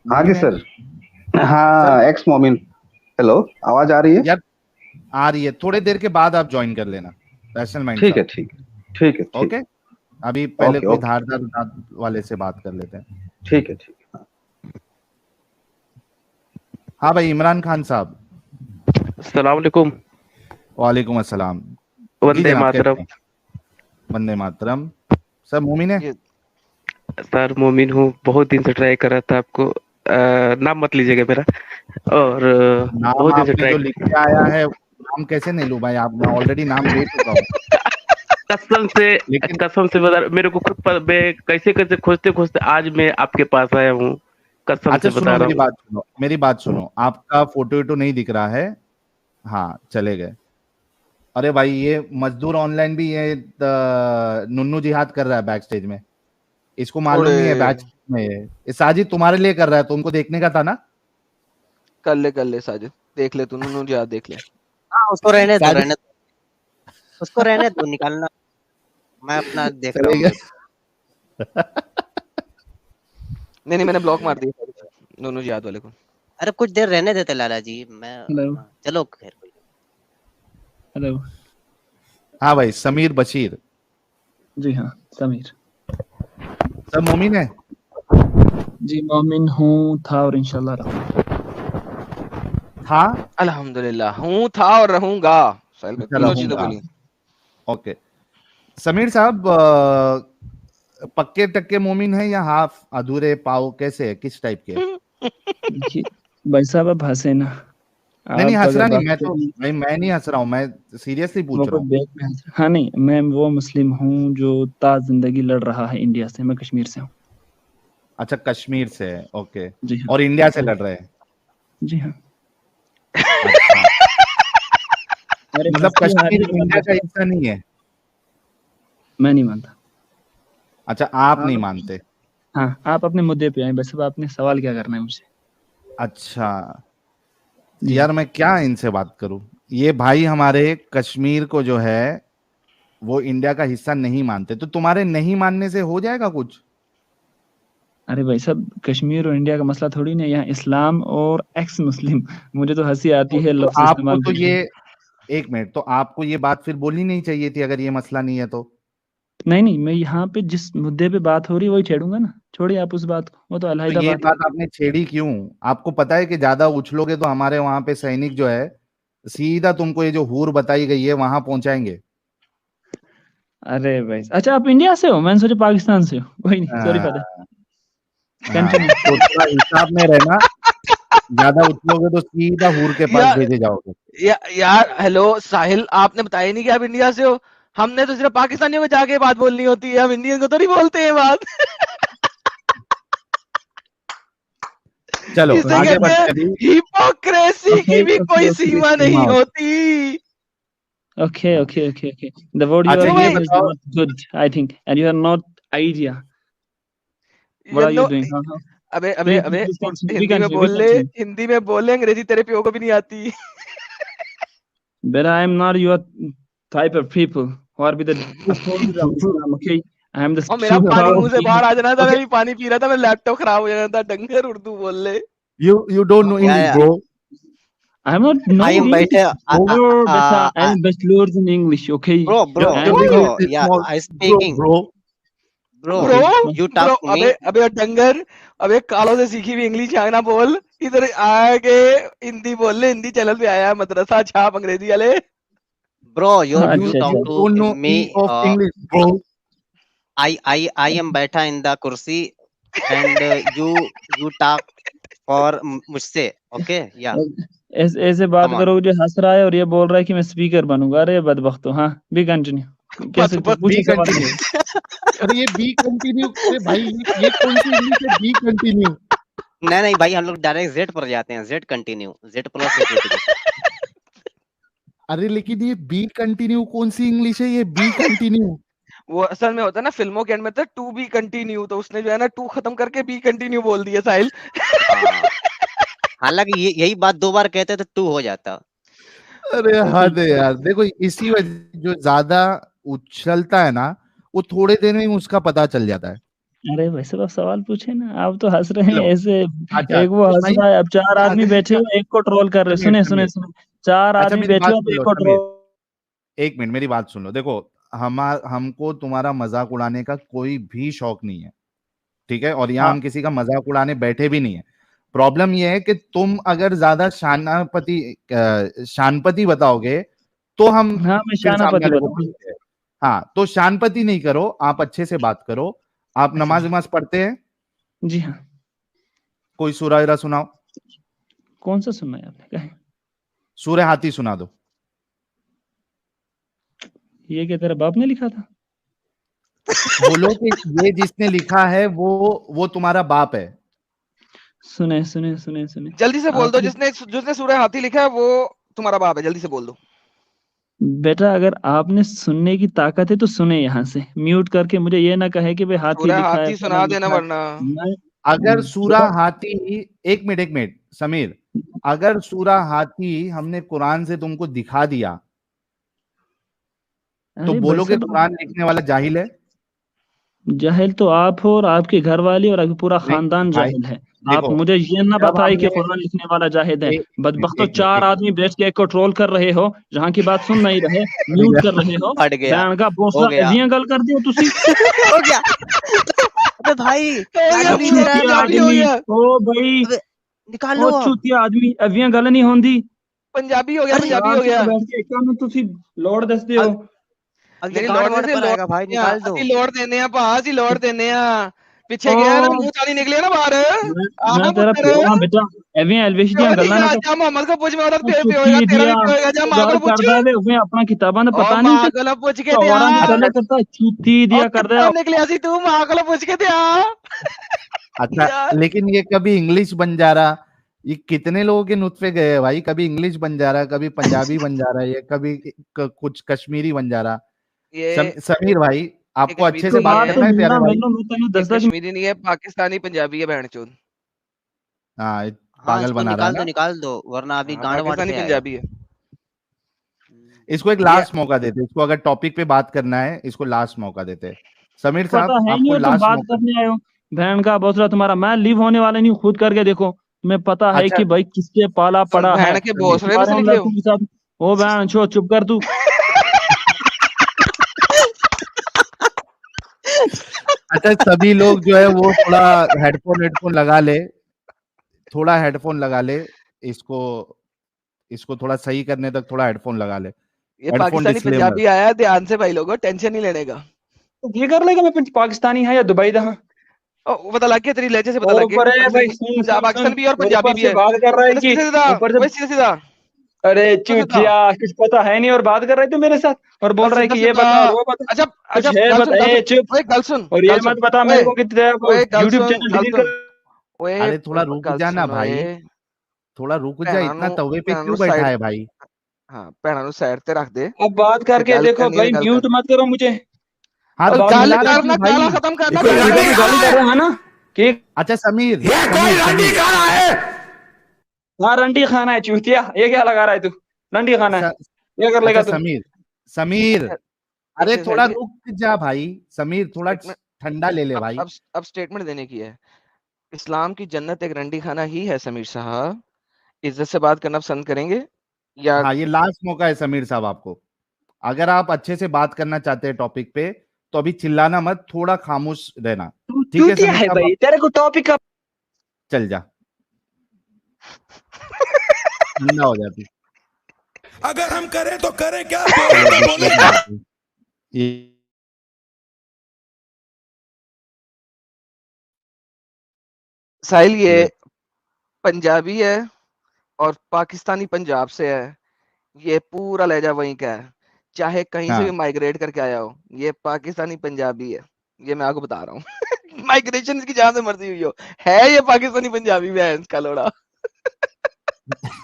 हाँ जी मोमिन है? सर, हाँ एक्स मोमिन। हेलो, आवाज आ रही है? यार आ रही है, थोड़ी देर के बाद आप ज्वाइन कर लेना रैशनल माइंड। ठीक है ठीक है ठीक है ठीक ओके, अभी पहले ओके, कोई ओके। धारदार दांत वाले से बात कर लेते हैं। ठीक है ठीक है। हाँ भाई इमरान खान साहब। अस्सलाम वालेकुम। वालेकुम अस्सलाम। वंदे जी जनाब, मातरम। कैसे हैं? वंदे मातरम। सर मोमिन है? सर मोमिन हूँ, बहुत दिन से ट्राई कर रहा था आपको। नाम मत लीजिएगा मेरा। और नाम बहुत दिन से आपने ट्राई जो लिख के आया है नाम कैसे नहीं लूं भाई, आप मैं ऑलरेडी नाम ले चुका हूँ। कसम से बता, मेरे को खुद मैं कैसे कैसे खोजते खोजते आज मैं आपके पास आया हूँ, कसम अच्छा से सुनो, बता मेरी रहा बात सुनो, मेरी बात सुनो, आपका फोटो वोटो नहीं दिख रहा है। हाँ चले गए। अरे भाई ये मजदूर ऑनलाइन भी ये नुन्नू जिहाद कर रहा है बैक स्टेज में, इसको मालूम नहीं है बैक स्टेज में ये साजिद तुम्हारे लिए कर रहा है, तुमको देखने का था ना। कर ले साजिद, देख ले तू, नुन्नू जिहाद देख ले। हाँ उसको रहने दो, उसको रहने दो, निकालना, मैं अपना देख रहा हूँ। नहीं मैंने ब्लॉक मार दिया नुन्नू जिहाद वाले को। अरे कुछ देर रहने देते लाला जी, मैं चलो खैर। हेलो। हाँ भाई समीर बशीर। जी हाँ समीर। सब मोमिन है? जी मोमिन हूँ, था और इंशाल्लाह रहूंगा। था अल्हम्दुलिल्लाह, हूँ था और रहूंगा। दोनों चीजें बोली। ओके समीर साहब, पक्के टक्के मोमिन है या हाफ अधूरे पाव, कैसे है, किस टाइप के? भाई साहब आप हंसे ना। नहीं हंस रहा नहीं मैं, तो भाई मैं नहीं हंस रहा हूँ, मैं सीरियसली पूछ रहा हूँ। हाँ नहीं, मैं वो मुस्लिम हूँ जो ता जिंदगी लड़ रहा है इंडिया से, मैं कश्मीर से हूँ। अच्छा कश्मीर से है, ओके जी हाँ। और इंडिया से लड़ रहे हैं? जी हाँ। मतलब कश्मीर इंडिया का हिस्सा नहीं है? मैं नहीं मानता। अच्छा आप नहीं मानते? हाँ आप अपने मुद्दे पे आए, वैसे आपने सवाल क्या करना है मुझसे? अच्छा यार मैं क्या इनसे बात करूं, ये भाई हमारे कश्मीर को जो है वो इंडिया का हिस्सा नहीं मानते, तो तुम्हारे नहीं मानने से हो जाएगा कुछ? अरे भाई साहब कश्मीर और इंडिया का मसला थोड़ी ना, यहाँ इस्लाम और एक्स मुस्लिम, मुझे तो हंसी आती है लफ्ज़ इस्तेमाल तो ये एक मिनट, तो आपको ये बात फिर बोलनी नहीं चाहिए थी अगर ये मसला नहीं है तो। नहीं मैं यहाँ पे जिस मुद्दे पे बात हो रही है वही छेड़ूंगा ना, छोड़िए आप उस बात को, वो तो अलग ये बात आपने छेड़ी क्यों? आपको पता है कि ज्यादा उछलोगे तो हमारे वहां पे सैनिक जो है सीधा तुमको ये जो हूर बताई गई है वहां पहुंचाएंगे। अरे भाई अच्छा आप इंडिया से हो, मैंने सोचा पाकिस्तान से हो, कोई नहीं, सॉरी फॉर दैट। तो थोड़ा हिसाब में रहना, ज्यादा उछलोगे तो सीधा हूर के पास भेजे जाओगे। यार हेलो साहिल, आपने बताया नहीं कि आप इंडिया से हो, हमने तो सिर्फ पाकिस्तानियों को जाके बात बोलनी होती है, हम इंडियन को तो नहीं बोलते हैं बात। चलो आगे बढ़ते हैं। हिपोक्रेसी की भी कोई सीमा नहीं होती। Okay. The word you are using is not good, I think, and you are not idea. What are you doing? अबे हिंदी में बोल ले, अंग्रेजी तेरे प्यो को भी नहीं आती। But I am not your type of people who are with the okay. I am the मेरा पानी मुंह से बाहर आ जाना था, मैं भी पानी पी रहा था, मेरा लैपटॉप खराब हो जाना था। डंगर उर्दू बोल ले। You don't know English, bro. I am not knowing English. I am bachelor's in English, okay? Bro, yeah, I speaking. Bro, you talk to me. अबे डंगर, अबे कालों से सीखी हुई इंग्लिश आना बोल, इधर आके हिंदी बोल ले, हिंदी चैनल पे आया मदरसा छाप अंग्रेजी वाले। Bro, you talk to me of English, bro. I am बैठा in the kursi and you talk for मुझसे, okay? Yeah. ऐसे बात Come on. करो, जो हंस रहा है और ये बोल रहा है कि मैं स्पीकर बनूंगा। अरे बदबख्तो। हाँ, बी कंटिन्यू। कैसे बस पूछो बी सवाल। कंटिन्यू। अरे ये बी कंटिन्यू, अरे भाई ये कौन सी इंग्लिश है बी कंटिन्यू? नहीं भाई, हम लोग डायरेक्ट जेड पर जाते हैं, जेड कंटिन्यू, जेड प्लस अरे लेकिन ये बी कंटिन्यू कौन सी इंग्लिश है, ये बी कंटिन्यू? वो असल में होता है ना फिल्मों के एंड में, तो टू बी कंटिन्यू, तो उसने जो है ना टू खत्म करके बी कंटिन्यू बोल दिया साहिल। हालांकि यही बात 2 बार कहते तो 2 हो जाता। अरे हद है यार। देखो इसी वजह जो ज्यादा उछलता है ना, वो थोड़े देर में ही उसका पता चल जाता है। अरे वैसे आप सवाल पूछे ना, आप तो हंस रहे हैं चलो ऐसे। अच्छा, एक वो तो हंस भाई रहा है, अब 4 आदमी बैठे हुए एक को ट्रोल कर रहे। समीर सुने सुने समीर सुने, 4 अच्छा आदमी मेरी बैठे बात हो सुन तो एक लो को समीर, ट्रोल। एक मिनट मेरी बात सुन लो। देखो हमको तुम्हारा मजाक उड़ाने का कोई भी शौक नहीं है, ठीक है? और यहाँ हाँ हम किसी का मजाक उड़ाने बैठे भी नहीं है। प्रॉब्लम यह है कि तुम अगर ज्यादा शानपति बताओगे तो हम हाँ, मैं फिर सामने शानापति वाले को बताऊंगा। बोलते हैं। हाँ, तो शानपति नहीं करो, आप अच्छे से बात करो। आप अच्छा नमाज जी। वमाज पढ़ते हैं? जी हाँ। कोई सूरह वगैरह सुनाओ। कौन सा सुनना है आपने कहा? सूरह हाथी सुना दो। ये क्या तेरा बाप ने लिखा था? बोलो कि ये जिसने लिखा है वो तुम्हारा बाप है। सुने सुने सुने सुने। जल्दी से बोल दो, आपने जिसने सूरह हाथी लिखा है वो तुम्हारा बाप है, जल्दी से बोल दो। बेटा, अगर आपने सुनने की ताकत है तो सुने यहाँ से, म्यूट करके मुझे ये ना कहे कि भाई हाथी सूरह लिखा है, हाथी फला सुना देना लिखा है। वरना। मैं अगर सूरा बेटा, हाथी, एक मिनट समीर, अगर सूरा हाथी हमने कुरान से तुमको दिखा दिया तो अरे भाई बोलोगे साहब, कुरान लिखने वाला जाहिल है? जाहिल तो आप हो और आपके घर वाले और आपका पूरा नहीं खानदान भाई, जाहिल है। आप देखो मुझे ये ना जब बताइए कि हमने कुरान लिखने वाला जाहिल है। बदबख्तो, एक 4 मिनट आदमी बैठ के एक को ट्रोल कर रहे हो, जहाँ की बात सुन नहीं रहे, अरे म्यूट कर यार, रहे हो। फट गया, बयान का हो भोसला गया, एवियां गल कर दियो तुसी। हो गया। अबे भाई हो गया, गाली नहीं दे रहा है चूतिया अभी। पंजाबी हो आदमी, गया, ओ भाई, अबे निकाल ओ लो। चूतिया आदमी, एवियां गल नहीं होंदी। पंजाबी हो गया, अरे पंजाबी हो कराची गया। तो बैठ के कानू तुसी लोड दसदे हो। अब ये नहीं गांड लोड वाड़ नहीं पर लोड आएगा भाई, देने आ, निकाल दो। ਅਸੀਂ ਲੋੜ ਦਿੰਨੇ ਆ ਭਾ, ਅਸੀਂ ਲੋੜ ਦਿੰਨੇ ਆ। ਪਿੱਛੇ ओ ਗਿਆ ਨਾ, ਮੂੰਹ ਚਾਲੀ ਨਿਕਲਿਆ ਨਾ ਬਾਹਰ। मैं ਆਹ तेरा ਪੁੱਤਰ, प्यो हां बेटा, एवियां एलविश ਪਿਓ दियां ਦੀ गल्लां ना ਗਾ कर। ਜਾ ਮੁਹੰਮਦ ਕੋ ਪੁੱਛ, ਮੈਂ ਉਹਦਾ ओ ਪਿਓ ਹੋਏਗਾ, चुकी ਤੇਰਾ ਵੀ दिया ਪਿਓ ਹੋਏਗਾ, ਜਾ ਮਾਂ गल ਕੋਲ पुੱਛ। करदा है वे अपना किताबां दा ओ पता मां नहीं ते ਕੋਲ ਪੁੱਛ ਕੇ ਤੇ औरां दी आ। गल्लां करदा, चूती और दिया करदा है। कितना निकलिया सी तू, मां कोल पुੱਛ के ते आ। अच्छा यार लेकिन ये कभी इंग्लिश बन जा रहा, ये कितने लोगों के नुत्फे गए हैं भाई। कभी इंग्लिश बन जा रहा, कभी पंजाबी बन जा रहा है, ये कभी कुछ कश्मीरी बन जा रहा। ये समीर भाई, ये आपको अच्छे कश्मीरी से तो नहीं बात बात है, तो करना है प्यारे सुनना, भाई। मैनू मैं तेनू ये दसदा कि कश्मीरी नहीं है, पाकिस्तानी पंजाबी है बहनचोद। हाँ, ये हाँ, पागल इसको बना रहा है ना। निकाल दो वरना अभी हाँ, गांड वाड़ पाकिस्तानी पे आएगा। पंजाबी है इसको एक ये। लास्ट मौका देते, इसको अगर टॉपिक पे बात करना है, इसको लास्ट मौका देते। समीर पता साहब है नहीं आपको हो तुम लास्ट बात मौका। करने आए हो। बहन का बोसरा तुम्हारा, मैं लीव होने वाले नहीं हूँ, खुद करके देखो। तुम्हें पता है अच्छा कि भाई किसके पाला तुम पड़ा है। बहन के समीर भोसड़े में तुम्हारे से उन निकले हो। लड़कों के साथ। ओ बहन छो, चुप कर तू। अच्छा सभी लोग जो है वो थोड़ा हेडफोन लगा ले, थोड़ा हेडफोन लगा ले। इसको इसको थोड़ा सही करने तक थोड़ा हेडफोन लगा ले। ये हेडफोन पाकिस्तानी डिस्क्लेमर। पंजाबी आया है, ध्यान से भाई लोगों, टेंशन नहीं लेने का। तो ये कर लेगा, मैं पाकिस्तानी है या दुबई दा हाँ। ओ, वो पता लग गया, तेरी लहजे से पता और लग गया ऊपर कि है भाई, सुन पंजाब सुन सुन, पाकिस्तान भी है और और पंजाबी ऊपर भी से है। बात कर रहा है तो कि सीधे सीधा, ऊपर से, वही सीधा सीधा, अरे सीधा सीधा, चूतिया, कुछ पता है नहीं और बात कर रहे थे मेरे साथ और बोल बस रहे हैं सीधा कि ये सीधा। बता और वो बता। अच्छा कुछ अच्छा, है गल सुन, बताए, चुप। ओए गल सुन, और ये मत बता मेरे ओए को कि तेरा ओए गल यूट्यूब सुन, चैनल डिलीट कर। ओए अरे थोड़ा रुक गल जा ना सुन, भाई, ओए थोड़ा रुक जा। भैणा इतना तवे पे ਨੂੰ क्यों बैठा साइड, है भाई? हाँ भैणा ਨੂੰ साइड ते रख दे अब बात ते करके गल देखो करनी है भाई, ते गल म्यूट कर। मत करो मुझे। हाँ अब तो आप गल चिल्ला रहा करना, क्यों भाई? गाला खत्म करना, इधर भी गाली कर रहे हैं ना कि अच्छा समीर, समीर समीर हाँ रंडी खाना है चूतिया, ये क्या लगा रहा है तू? रंडी खाना है, ये कर अच्छा लेगा तू। समीर, समीर एक अरे चीज थोड़ा है, रुक जा भाई। समीर थोड़ा स्टेटमेंट, ठंडा ले ले भाई। अब स्टेटमेंट देने की है। इस्लाम की जन्नत एक रंडी खाना ही है समीर साहब। इज्जत से बात करना पसंद करेंगे या? हाँ, ये लास्ट मौका है समीर साहब आपको। अगर आप अच्छे से बात करना चाहते हैं टॉपिक पे तो अभी चिल्लाना मत, थोड़ा खामोश रहना। तू ठीक है चूतिया समीर है साहब, भाई, तेरे को टॉपिक का चल जा, ठंडा हो जाती। अगर हम करें तो करें क्या, चलो बोले तो बोले। एक मिनट, ये साहिल ये पंजाबी है और पाकिस्तानी पंजाब से है, ये पूरा लहजा वहीं का है, चाहे कहीं से भी हाँ माइग्रेट करके आया हो, ये पाकिस्तानी पंजाबी है, ये मैं आपको बता रहा हूँ। माइग्रेशन इसकी जहां से मर्जी हुई हो, है ये पाकिस्तानी पंजाबी में है इसका लोड़ा।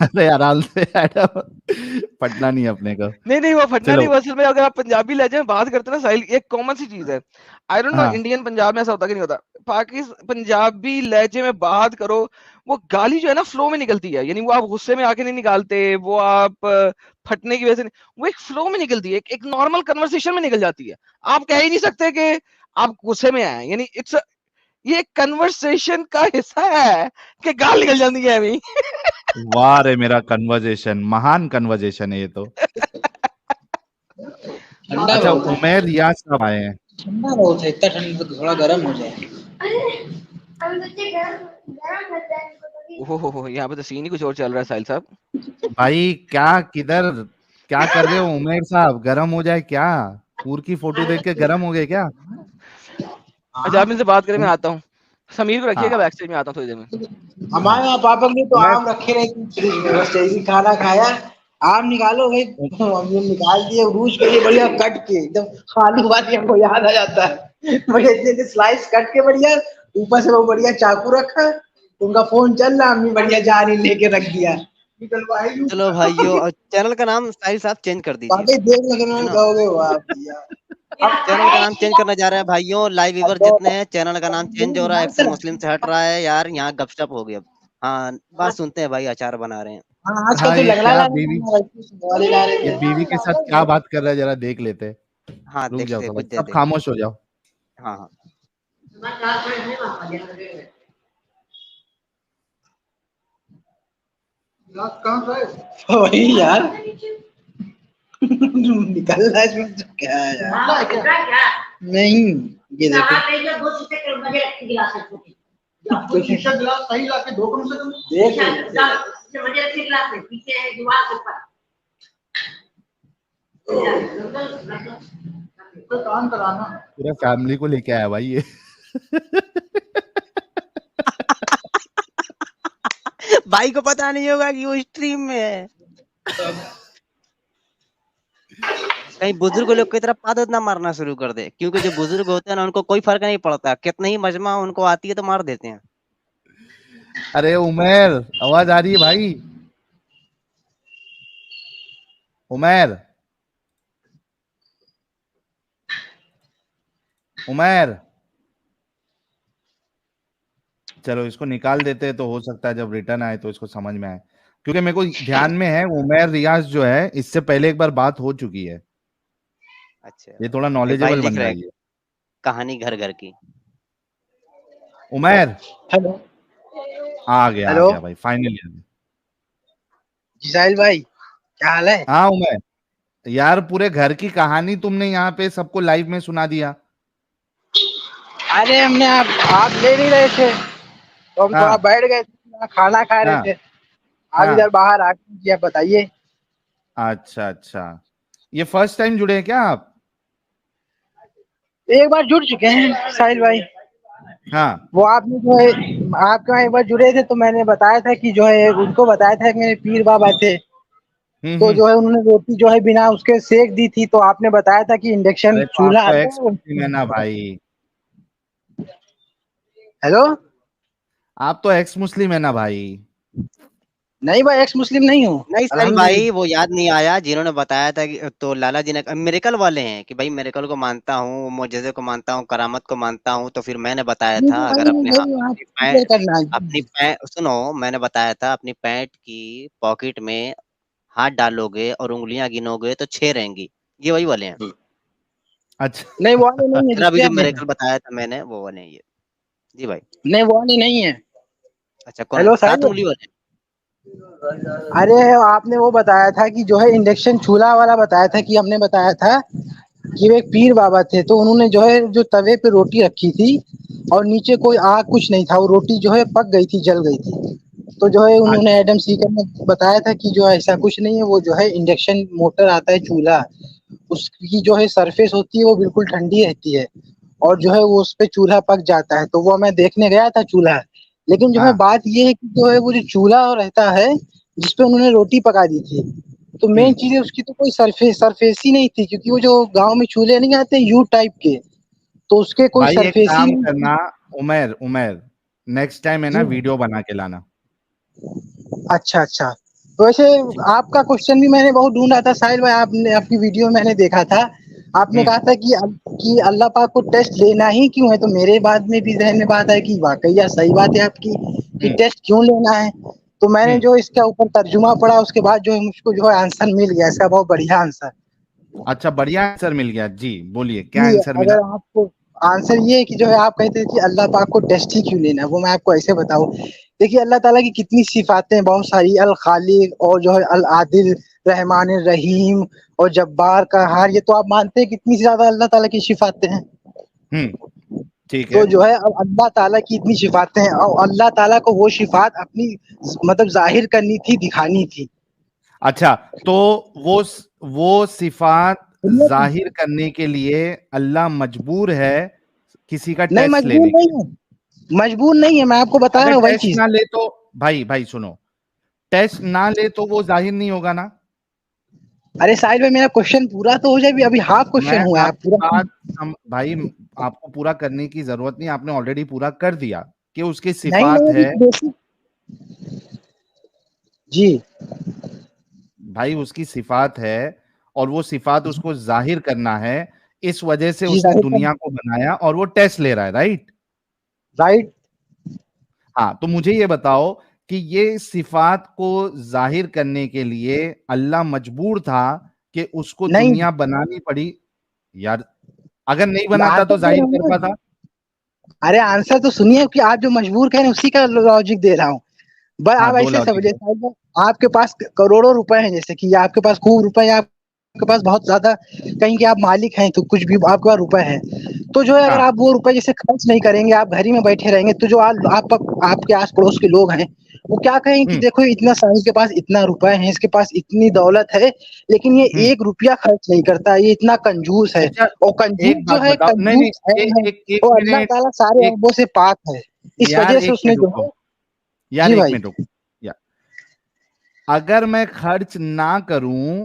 अरे आराम से पटना नहीं अपने को। नहीं वो फटना चलो नहीं, असल में अगर आप पंजाबी लहजे में बात करते हैं ना साहिल, एक कॉमन सी चीज है, आई डोंट नो हाँ इंडियन पंजाब में ऐसा होता कि नहीं होता, पंजाबी लहजे में बात करो, वो गाली जो है ना फ्लो में निकलती है, यानी वो आप गुस्से में आके नहीं निकालते, वो आप फटने की वजह से नहीं, वो एक फ्लो में निकलती है, एक नॉर्मल कन्वर्सेशन में निकल जाती है। आप कह ही नहीं सकते कि आप गुस्से में आए, यानी इट्स ये कन्वर्सेशन का हिस्सा है कि गाल निकल जाती है अभी। वाह रे मेरा कन्वर्जेशन, महान कन्वर्जेशन है ये तो। ठंडा अच्छा बहुत है, उमेर रियाज साहब आए हैं। ठंडा बहुत है, इतना ठंडा तो थोड़ा गर्म हो जाए। ओहो यहाँ पे तो सीन ही कुछ और चल रहा है साहिल साहब। भाई क्या किधर क्या कर रहे हो उमेर साहब, गरम हो जाए क्या? पूर की फोटो देख के गरम हो गए क्या? अच्छा आप इनसे बात करें, मैं आता हूँ, समीर को रखिएगा, हाँ बैक स्टेज में आता हूँ थोड़ी देर में। हमारे यहाँ पापा ने तो आम रखे रहते फ्रिज में, बस यही खाना खाया, आम निकालो भाई, हमने निकाल दिए रूज के लिए बढ़िया कट के, एकदम खाली बात हमको याद आ जाता है, बढ़िया इतने स्लाइस कट के बढ़िया, ऊपर से वो बढ़िया चाकू रखा, उनका फोन चल रहा, हमने बढ़िया जारी लेके रख दिया। चलो भाइयों, चैनल का नाम साहिल साहब चेंज कर दीजिए। देख लगने कहोगे वाह भैया। अब चैनल का नाम चेंज करने जा रहे हैं भाइयों, लाइव व्यूअर जितने हैं, चैनल का नाम चेंज हो रहा है, एक्स मुस्लिम से हट रहा है यार, यहाँ गपशप हो गया। हाँ बात सुनते हैं भाई, अचार बना रहे हैं। हाँ ये क्या बीवी के साथ क्या बात कर रहा है, जरा देख लेते हैं। हाँ रुक जाओ देखते, कुछ सब खामोश हो जाओ। हाँ हाँ वही यार निकल रहा है इसमें तो क्या है यार, नहीं ये देखो कोई शीशा गिलास सही लाके दो कम से कम तो काम कराना, पूरा फैमिली को लेके आया भाई ये। भाई को पता नहीं होगा कि वो स्ट्रीम में है। कहीं बुजुर्ग लोग की तरफ आदत ना मारना शुरू कर दे, क्योंकि जो बुजुर्ग होते हैं ना उनको कोई फर्क नहीं पड़ता, कितना ही मजमा उनको आती है तो मार देते हैं। अरे उमेर आवाज आ रही है भाई? उमेर उमेर चलो इसको निकाल देते हैं, तो हो सकता है जब रिटर्न आए तो इसको समझ में आए, क्योंकि मेरे को ध्यान में है उमेर रियाज जो है इससे पहले एक बार बात हो चुकी है। अच्छा ये थोड़ा नॉलेजेबल बन रहा है कहानी घर घर की। उमेर हेलो आ गया भाई फाइनली। जी साहिल भाई क्या हाल है? हाँ उमेर यार, पूरे घर की कहानी तुमने यहाँ पे सबको लाइव में सुना दिया। अरे हमने आप ले नहीं रहे थे तो हम थोड़ा बैठ गए, खाना खा रहे थे, आप इधर बाहर आके बताइए। अच्छा अच्छा, ये फर्स्ट टाइम जुड़े हैं क्या आप? एक बार जुड़ चुके हैं साहिल भाई। हाँ वो आपने जो है आपके वहाँ एक बार जुड़े थे तो मैंने बताया था कि जो है उनको बताया था कि मेरे पीर बाबा थे, तो जो है उन्होंने रोटी जो है बिना उसके सेक दी थी, तो आपने बताया था कि इंडक्शन चूल्हा है ना भाई। हेलो आप तो एक्स मुस्लिम है ना भाई? नहीं भाई एक्स मुस्लिम नहीं हूँ। नहीं साहिल भाई वो याद नहीं आया जिन्होंने बताया था कि तो लाला जी ने मेरेकल वाले हैं कि भाई मेरेकल को मानता हूँ, मोजज़े को मानता हूँ, करामत को मानता हूँ, तो फिर मैंने बताया था अगर अपनी पैंट सुनो, मैंने बताया था अपनी पैंट की पॉकेट में हाथ डालोगे और उंगलियां गिनोगे तो 6 रहेंगी, ये वही वाले हैं। अच्छा नहीं वो वाले नहीं है, अभी जो मेरेकल बताया था मैंने वो वाले हैं ये। जी भाई नहीं वो वाले नहीं है। अच्छा कौन? 7 उंगली वाले? अरे आपने वो बताया था कि जो है इंडक्शन चूल्हा वाला बताया था कि हमने बताया था कि वो एक पीर बाबा थे, तो उन्होंने जो है जो तवे पे रोटी रखी थी और नीचे कोई आग कुछ नहीं था, वो रोटी जो है पक गई थी, जल गई थी, तो जो है उन्होंने एडम सीकर ने बताया था कि जो ऐसा कुछ नहीं है, वो जो है इंडक्शन मोटर आता है चूल्हा, उसकी जो है सरफेस होती है वो बिल्कुल ठंडी रहती है और जो है वो उस पे चूल्हा पक जाता है। तो वो मैं देखने गया था चूल्हा, लेकिन जो है बात ये है कि जो है वो जो चूल्हा रहता है जिसपे उन्होंने रोटी पका दी थी। तो मेन चीज है उसकी तो कोई सरफेस ही नहीं थी, क्योंकि वो जो गांव में चूल्हे नहीं आते यू टाइप के, तो उसके कोई भाई एक सरफेस ही काम नहीं थी। करना, उमेर नेक्स्ट टाइम है ना जी। वीडियो बना के लाना। अच्छा। तो वैसे आपका क्वेश्चन भी मैंने बहुत ढूंढा था साहिल भाई, आपने आपकी वीडियो मैंने देखा था, आपने कहा था कि अल्लाह पाक को टेस्ट लेना ही क्यों है। तो मेरे बाद में भी जहन में बात है कि वाकई यार सही बात है आपकी कि टेस्ट क्यों लेना है। तो मैंने जो इसका ऊपर तर्जुमा पढ़ा उसके बाद जो है मुझको जो है आंसर मिल गया, इसका बहुत बढ़िया आंसर। अच्छा, बढ़िया आंसर मिल गया जी, बोलिए क्या जी, आंसर मिला? अगर आपको आंसर ये है कि जो है आप कहते हैं कि अल्लाह पाक को टेस्ट ही क्यों लेना है, वो मैं आपको ऐसे बताऊं। देखिए अल्लाह ताला की कितनी सिफातें हैं, बहुत सारी, अल खालिक और जो है अल आदिल, रहमान रहीम और जब्बार कहहार, ये तो आप मानते हैं कितनी ज्यादा अल्लाह ताला की सिफातें हैं। ठीक है। तो जो है अब अल्लाह ताला की इतनी सिफातें हैं और अल्लाह ताला को वो सिफात अपनी मतलब जाहिर करनी थी, दिखानी थी। अच्छा, तो वो सिफात जाहिर करने के लिए अल्लाह मजबूर है किसी का नहीं, टेस्ट मजबूर लेने के नहीं है, मजबूर नहीं है, मैं आपको बता अगर रहा हूँ वही टेस्ट चीज। ना ले तो भाई सुनो, टेस्ट ना ले तो वो जाहिर नहीं होगा ना। अरे साहिल भाई मेरा क्वेश्चन पूरा तो हो जाए, अभी हाफ क्वेश्चन मैं हुआ है, आप आपकी पूरा। बात भाई आपको पूरा करने की जरूरत नहीं, आपने ऑलरेडी पूरा कर दिया कि उसकी नहीं सिफात नहीं, है। बेसिक जी भाई उसकी सिफात है और वो सिफात उसको जाहिर करना है, इस वजह से जी, उसने जाहिर दुनिया को बनाया और वो टेस्ट ले रहा है, राइट? हाँ, तो मुझे ये बताओ कि ये सिफात को जाहिर करने के लिए अल्लाह मजबूर था कि उसको नहीं, दुनिया बनानी पड़ी? यार अगर नहीं बनाता आंसर तो दे जाहिर रहा हूँ कर ना। पाता? अरे आंसर तो सुनिए कि आप जो मजबूर कह रहे हैं उसी का लॉजिक दे रहा हूँ। बस हाँ, आप दो ऐसे लॉजिक समझिए दो। साहिल भाई, आपके पास करोड़ों रुपए हैं, जैसे कि आपके पास खूब रुपए हैं, आपके पास बहुत ज्यादा, कहीं के आप मालिक हैं, तो कुछ भी आपके पास रुपए हैं, तो जो है अगर हाँ। आप वो रुपए जैसे खर्च नहीं करेंगे, आप घर ही में बैठे रहेंगे, तो जो आपके आस पड़ोस के लोग हैं वो क्या कहेंगे कि देखो इतना साहिल के पास इतना रुपए है, इसके पास इतनी दौलत है, लेकिन ये 1 रुपया खर्च नहीं करता, ये इतना कंजूस है। अच्छा, और कंजूस एक जो बात है, बताओ, नहीं नहीं, कंजूस है एक और अल्लाह मिनट, ताला सारे एक अरबों से पाक है, इस यार वजह से एक उसने मिनट जो रुको, है। यार जी एक भाई, मिनट रुको यार, अगर मैं खर्च ना करूं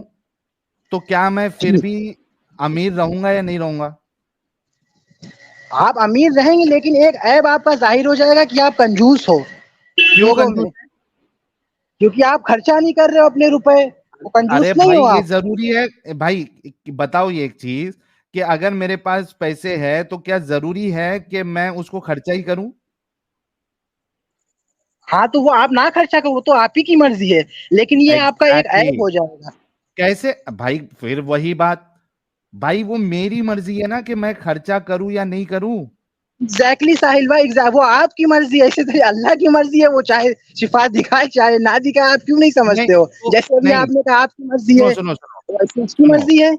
तो क्या मैं फिर जी भी अमीर रहूंगा या नहीं रहूंगा? आप अमीर रहेंगे, लेकिन एक ऐब आपका जाहिर हो जाएगा कि आप कंजूस हो क्यों लोगों कंजूस? में, क्योंकि आप खर्चा नहीं कर रहे हो अपने रुपए, वो अरे कंजूस नहीं भाई हो ये आप। जरूरी है भाई, बताओ ये एक चीज कि अगर मेरे पास पैसे है तो क्या जरूरी है कि मैं उसको खर्चा ही करूं? हाँ, तो वो आप ना खर्चा करो, वो तो आप ही की मर्जी है, लेकिन ये आपका एक ऐब एग्जैक्टली, हो जाएगा। कैसे भाई? फिर वही बात भाई, वो मेरी मर्जी है ना कि मैं खर्चा करूं या नहीं करूं। एग्जैक्टली साहिल भाई, वो आपकी मर्जी है, ऐसे तो अल्लाह की मर्जी है, वो चाहे शिफा दिखाए चाहे ना दिखाए, आप क्यों नहीं नहीं समझते हो? तो जैसे अभी नहीं, आपने कहा आपकी मर्जी सुनो है, सुनो सुनो वैसे उसकी सुनो, मर्जी है।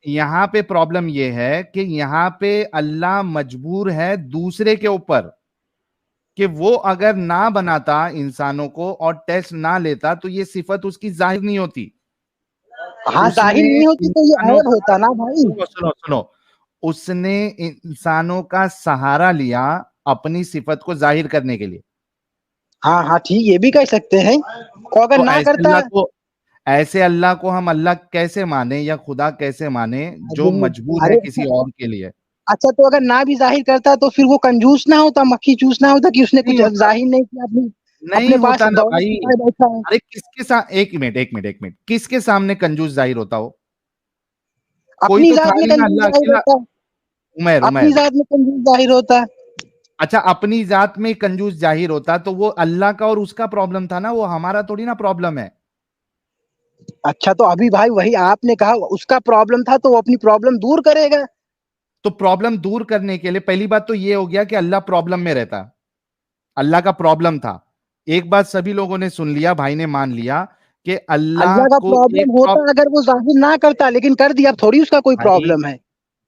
यहाँ पे प्रॉब्लम ये है कि यहाँ पे अल्लाह मजबूर है दूसरे के ऊपर कि वो अगर ना बनाता इंसानों को और टेस्ट ना लेता तो ये सिफत उसकी जाहिर नहीं होती। हाँ, जाहिर उसने नहीं होती तो ये इंसानों ऐब का, होता ना भाई। सुनो, उसने इंसानों का सहारा लिया अपनी सिफत को जाहिर करने के लिए। हाँ हाँ, ठीक, ये भी कह सकते हैं, और अगर तो ना करता। ऐसे अल्लाह को हम अल्लाह कैसे माने या खुदा कैसे माने जो अरे मजबूर है अरे, किसी और के लिए? अच्छा तो अगर ना भी जाहिर करता तो फिर वो कंजूस ना होता, मक्खी चूस ना होता कि उसने नहीं कुछ होता, जाहिर नहीं किया, अपनी नहीं अपने पास होता ना दौलत भाई। छुपाए बैठा है। अरे किसके साथ, एक मिनट, किसके सामने कंजूस जाहिर होता हो? कोई अपनी तो था जात में नहीं ना, कंजूस अल्लाह जाहिर अकेला। होता है, अपनी उमर, जात में कंजूस जाहिर होता है। अच्छा अपनी जात में कंजूस जाहिर होता तो वो अल्लाह का और उसका प्रॉब्लम था ना, वो हमारा थोड़ी ना प्रॉब्लम है। अच्छा तो अभी भाई वही आपने कहा उसका प्रॉब्लम था, तो वो अपनी प्रॉब्लम दूर करेगा। तो प्रॉब्लम दूर करने के लिए पहली बात तो ये हो गया कि अल्लाह प्रॉब्लम में रहता, अल्लाह का प्रॉब्लम था। एक बात सभी लोगों ने सुन लिया, भाई ने मान लिया कि अल्लाह अल्लाह का को एक प्रॉब्लम होता अगर वो जाहिर ना करता, लेकिन कर दिया, अब थोड़ी उसका कोई भाई प्रॉब्लम है।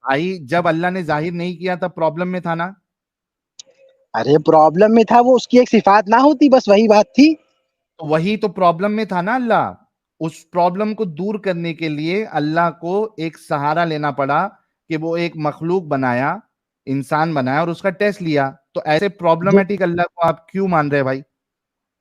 भाई जब अल्लाह ने जाहिर नहीं किया तब प्रॉब्लम में था ना। अरे प्रॉब्लम में था, वो उसकी एक सिफात ना होती, बस वही बात थी। तो वही तो प्रॉब्लम में था ना अल्लाह। उस प्रॉब्लम को दूर करने के लिए अल्लाह को एक सहारा लेना पड़ा कि वो एक मखलूक बनाया, इंसान बनाया और उसका टेस्ट लिया। तो ऐसे जो प्रॉब्लमेटिक अल्लाह को आप क्यों मान रहे हैं भाई?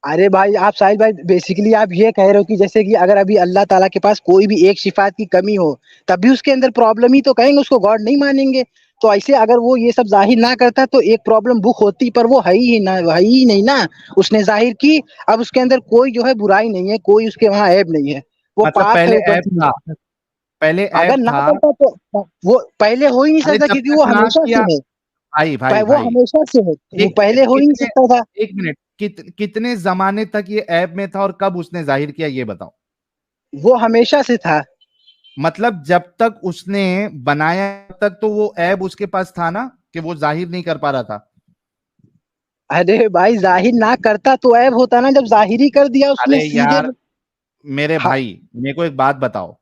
अरे भाई आप साहिल भाई बेसिकली आप ये कह रहे हो कि जैसे कि अगर अभी अल्लाह ताला के पास कोई भी एक सिफात की कमी हो तब भी उसके अंदर प्रॉब्लम ही तो कहेंगे, उसको गॉड नहीं मानेंगे। तो ऐसे अगर वो ये सब जाहिर ना करता तो एक प्रॉब्लम बुक होती, पर वो है ही ना, है ही नहीं ना, उसने जाहिर की। अब उसके अंदर कोई जो है बुराई नहीं है, कोई उसके वहां ऐब नहीं है, वो मतलब पाक है पहले ऊपर ऐप से। था, पहले अगर ऐप ना था। करता तो वो पहले हो ही नहीं अरे सकता, जब क्योंकि तक वो ना हमेशा किया, से है। भाई भाई वो भाई हमेशा से है, वो एक पहले मिनट, हो ही नहीं कितने, सकता था। एक मिनट, कितने जमाने तक ये ऐप में था और कब उसने जाहिर किया ये बताओ। वो हमेशा से था। मतलब जब तक उसने बनाया तक तो वो ऐप उसके पास था ना, कि वो जाहिर नहीं कर पा रहा था। अरे भाई जाहिर ना करता तो ऐब होता ना, जब जाहिर कर दिया उसने अरे सीधे। यार मेरे हाँ, भाई, मेरे को एक बात बताओ,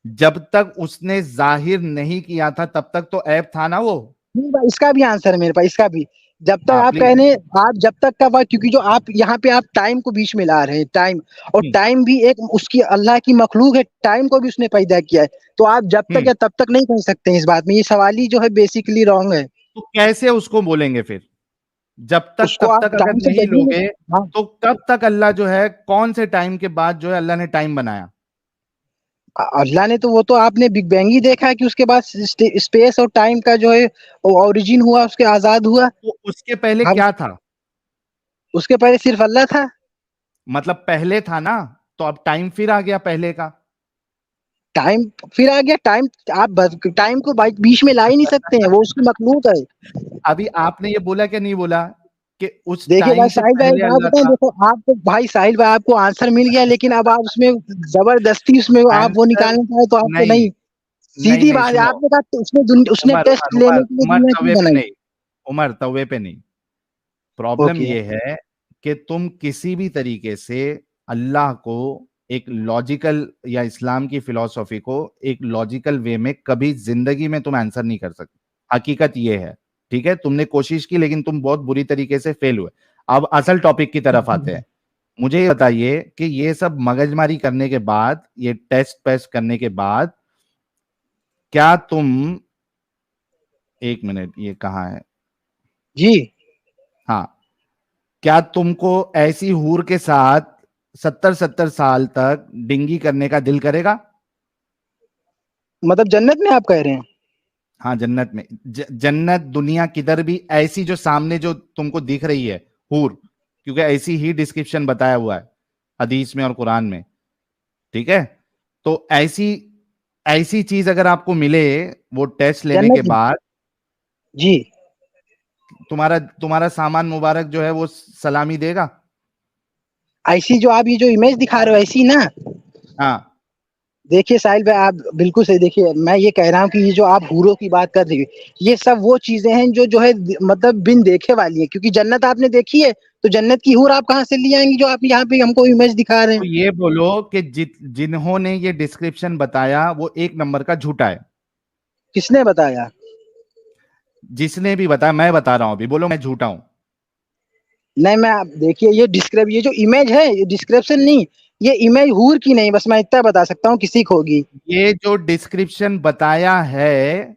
जब तक उसने जाहिर नहीं किया था तब तक तो ऐप था ना वो। नहीं भाई, इसका भी आंसर है मेरे पास, इसका भी। जब तक हाँ आप प्लीज। कहने, आप जब तक का बात, क्योंकि जो आप यहाँ पे आप टाइम को बीच में ला रहे हैं, टाइम, और टाइम भी एक उसकी अल्लाह की मखलूक है, टाइम को भी उसने पैदा किया है। तो आप जब तक या तब तक नहीं कह सकते हैं इस बात में, ये सवाल ही जो है बेसिकली रॉन्ग है। तो कैसे उसको बोलेंगे फिर, जब तक उसको तब आप तक अगर टाइम से नहीं जल्दी लोगे हाँ, तो कब तक अल्लाह जो है, कौन से टाइम के बाद जो है अल्लाह ने टाइम बनाया। अल्लाह ने तो, वो तो आपने बिग बैंग ही देखा है कि उसके बाद स्पेस और टाइम का जो है ओरिजिन हुआ, उसके आजाद हुआ। तो उसके पहले अब क्या था। उसके पहले सिर्फ अल्लाह था। मतलब पहले था ना, तो अब टाइम फिर आ गया पहले का। टाइम फिर आ गया, टाइम, आप टाइम को बीच में ला ही नहीं सकते हैं, वो उसकी मखलूक है। अभी आपने ये बोला क्या नहीं बोला कि उस देखिए टाइम भाई से साहिल भाई एक पहले बात अल्लाह बताएं, था। देखो आपको भाई साहिल भाई आपको आंसर मिल गया, लेकिन अब आप उसमें जबरदस्ती उसमें आप वो आंसर निकालना चाहे तो आपको नहीं, नहीं। नहीं सीधी नहीं बात है, सुनो, आपने कहा तो उसने उमर टेस्ट उमर लेने उमर के लिए उमर दुनिया तवे क्यों पे बनाई? नहीं, उमर तवे पे नहीं। Problem okay. ये है कि तुम किसी भी तरीके से अल्लाह को एक लॉजिकल, या इस्लाम की फिलॉसफी को एक लॉजिकल वे में कभी जिंदगी में तुम आंसर नहीं कर सकते। हकीकत ये है, ठीक है, तुमने कोशिश की लेकिन तुम बहुत बुरी तरीके से फेल हुए। अब असल टॉपिक की तरफ आते हैं। मुझे ये बताइए कि ये सब मगजमारी करने के बाद, ये टेस्ट पेस्ट करने के बाद, क्या तुम, एक मिनट, ये कहाँ है जी, हाँ, क्या तुमको ऐसी हूर के साथ 70-70 साल तक डिंगी करने का दिल करेगा। मतलब जन्नत में आप कह रहे हैं? हाँ जन्नत में, जन्नत दुनिया किधर भी ऐसी जो सामने जो तुमको दिख रही है हूर, क्योंकि ऐसी ही डिस्क्रिप्शन बताया हुआ है हदीस में और कुरान में, ठीक है। तो ऐसी ऐसी चीज अगर आपको मिले वो टेस्ट लेने के जन्नत में बाद, जी, तुम्हारा तुम्हारा सामान मुबारक जो है वो सलामी देगा। ऐसी जो आप ये जो इमेज दिखा रहे हो ऐसी ना। हाँ देखिए साहिल भाई आप बिल्कुल सही, देखिए मैं ये कह रहा हूँ कि ये जो आप हूरों की बात कर रही हो, ये सब वो चीजें हैं जो है मतलब बिन देखे वाली है, क्योंकि जन्नत आपने देखी है, तो जन्नत की हूर आप कहाँ से ले आएंगी जो आप यहाँ पे हमको इमेज दिखा रहे तो हैं? ये बोलो कि जिन्होंने ये डिस्क्रिप्शन बताया वो एक नंबर का झूठा है। किसने बताया? जिसने भी बताया, मैं बता रहा हूं अभी, बोलो मैं झूठा हूं। नहीं, मैं देखिए ये जो इमेज है, ये डिस्क्रिप्शन नहीं, ये इमेज हूर की नहीं, बस मैं इतना बता सकता हूँ किसी को होगी। ये जो डिस्क्रिप्शन बताया है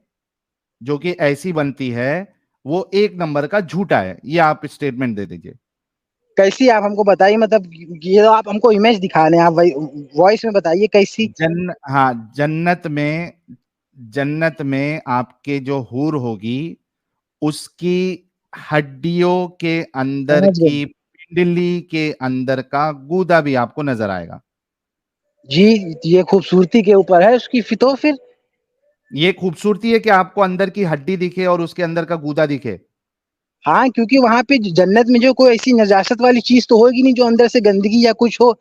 जो कि ऐसी बनती है, वो एक नंबर का झूठा है। ये आप स्टेटमेंट दे दीजिए। कैसी आप हमको बताइए, मतलब ये तो आप हमको इमेज दिखा रहे हैं, आप वॉइस में बताइए कैसी। हाँ, जन्नत में आपके जो हूर होगी उसकी हड्डियों के अंदर समझ की गए पिंडली के अंदर का गूदा भी आपको नजर आएगा। जी, ये खूबसूरती के ऊपर है उसकी, तो फिर ये खूबसूरती है कि आपको अंदर की हड्डी दिखे और उसके अंदर का गूदा दिखे। हाँ, क्योंकि वहां पे जन्नत में जो कोई ऐसी नजासत वाली चीज तो होगी नहीं जो अंदर से गंदगी या कुछ हो,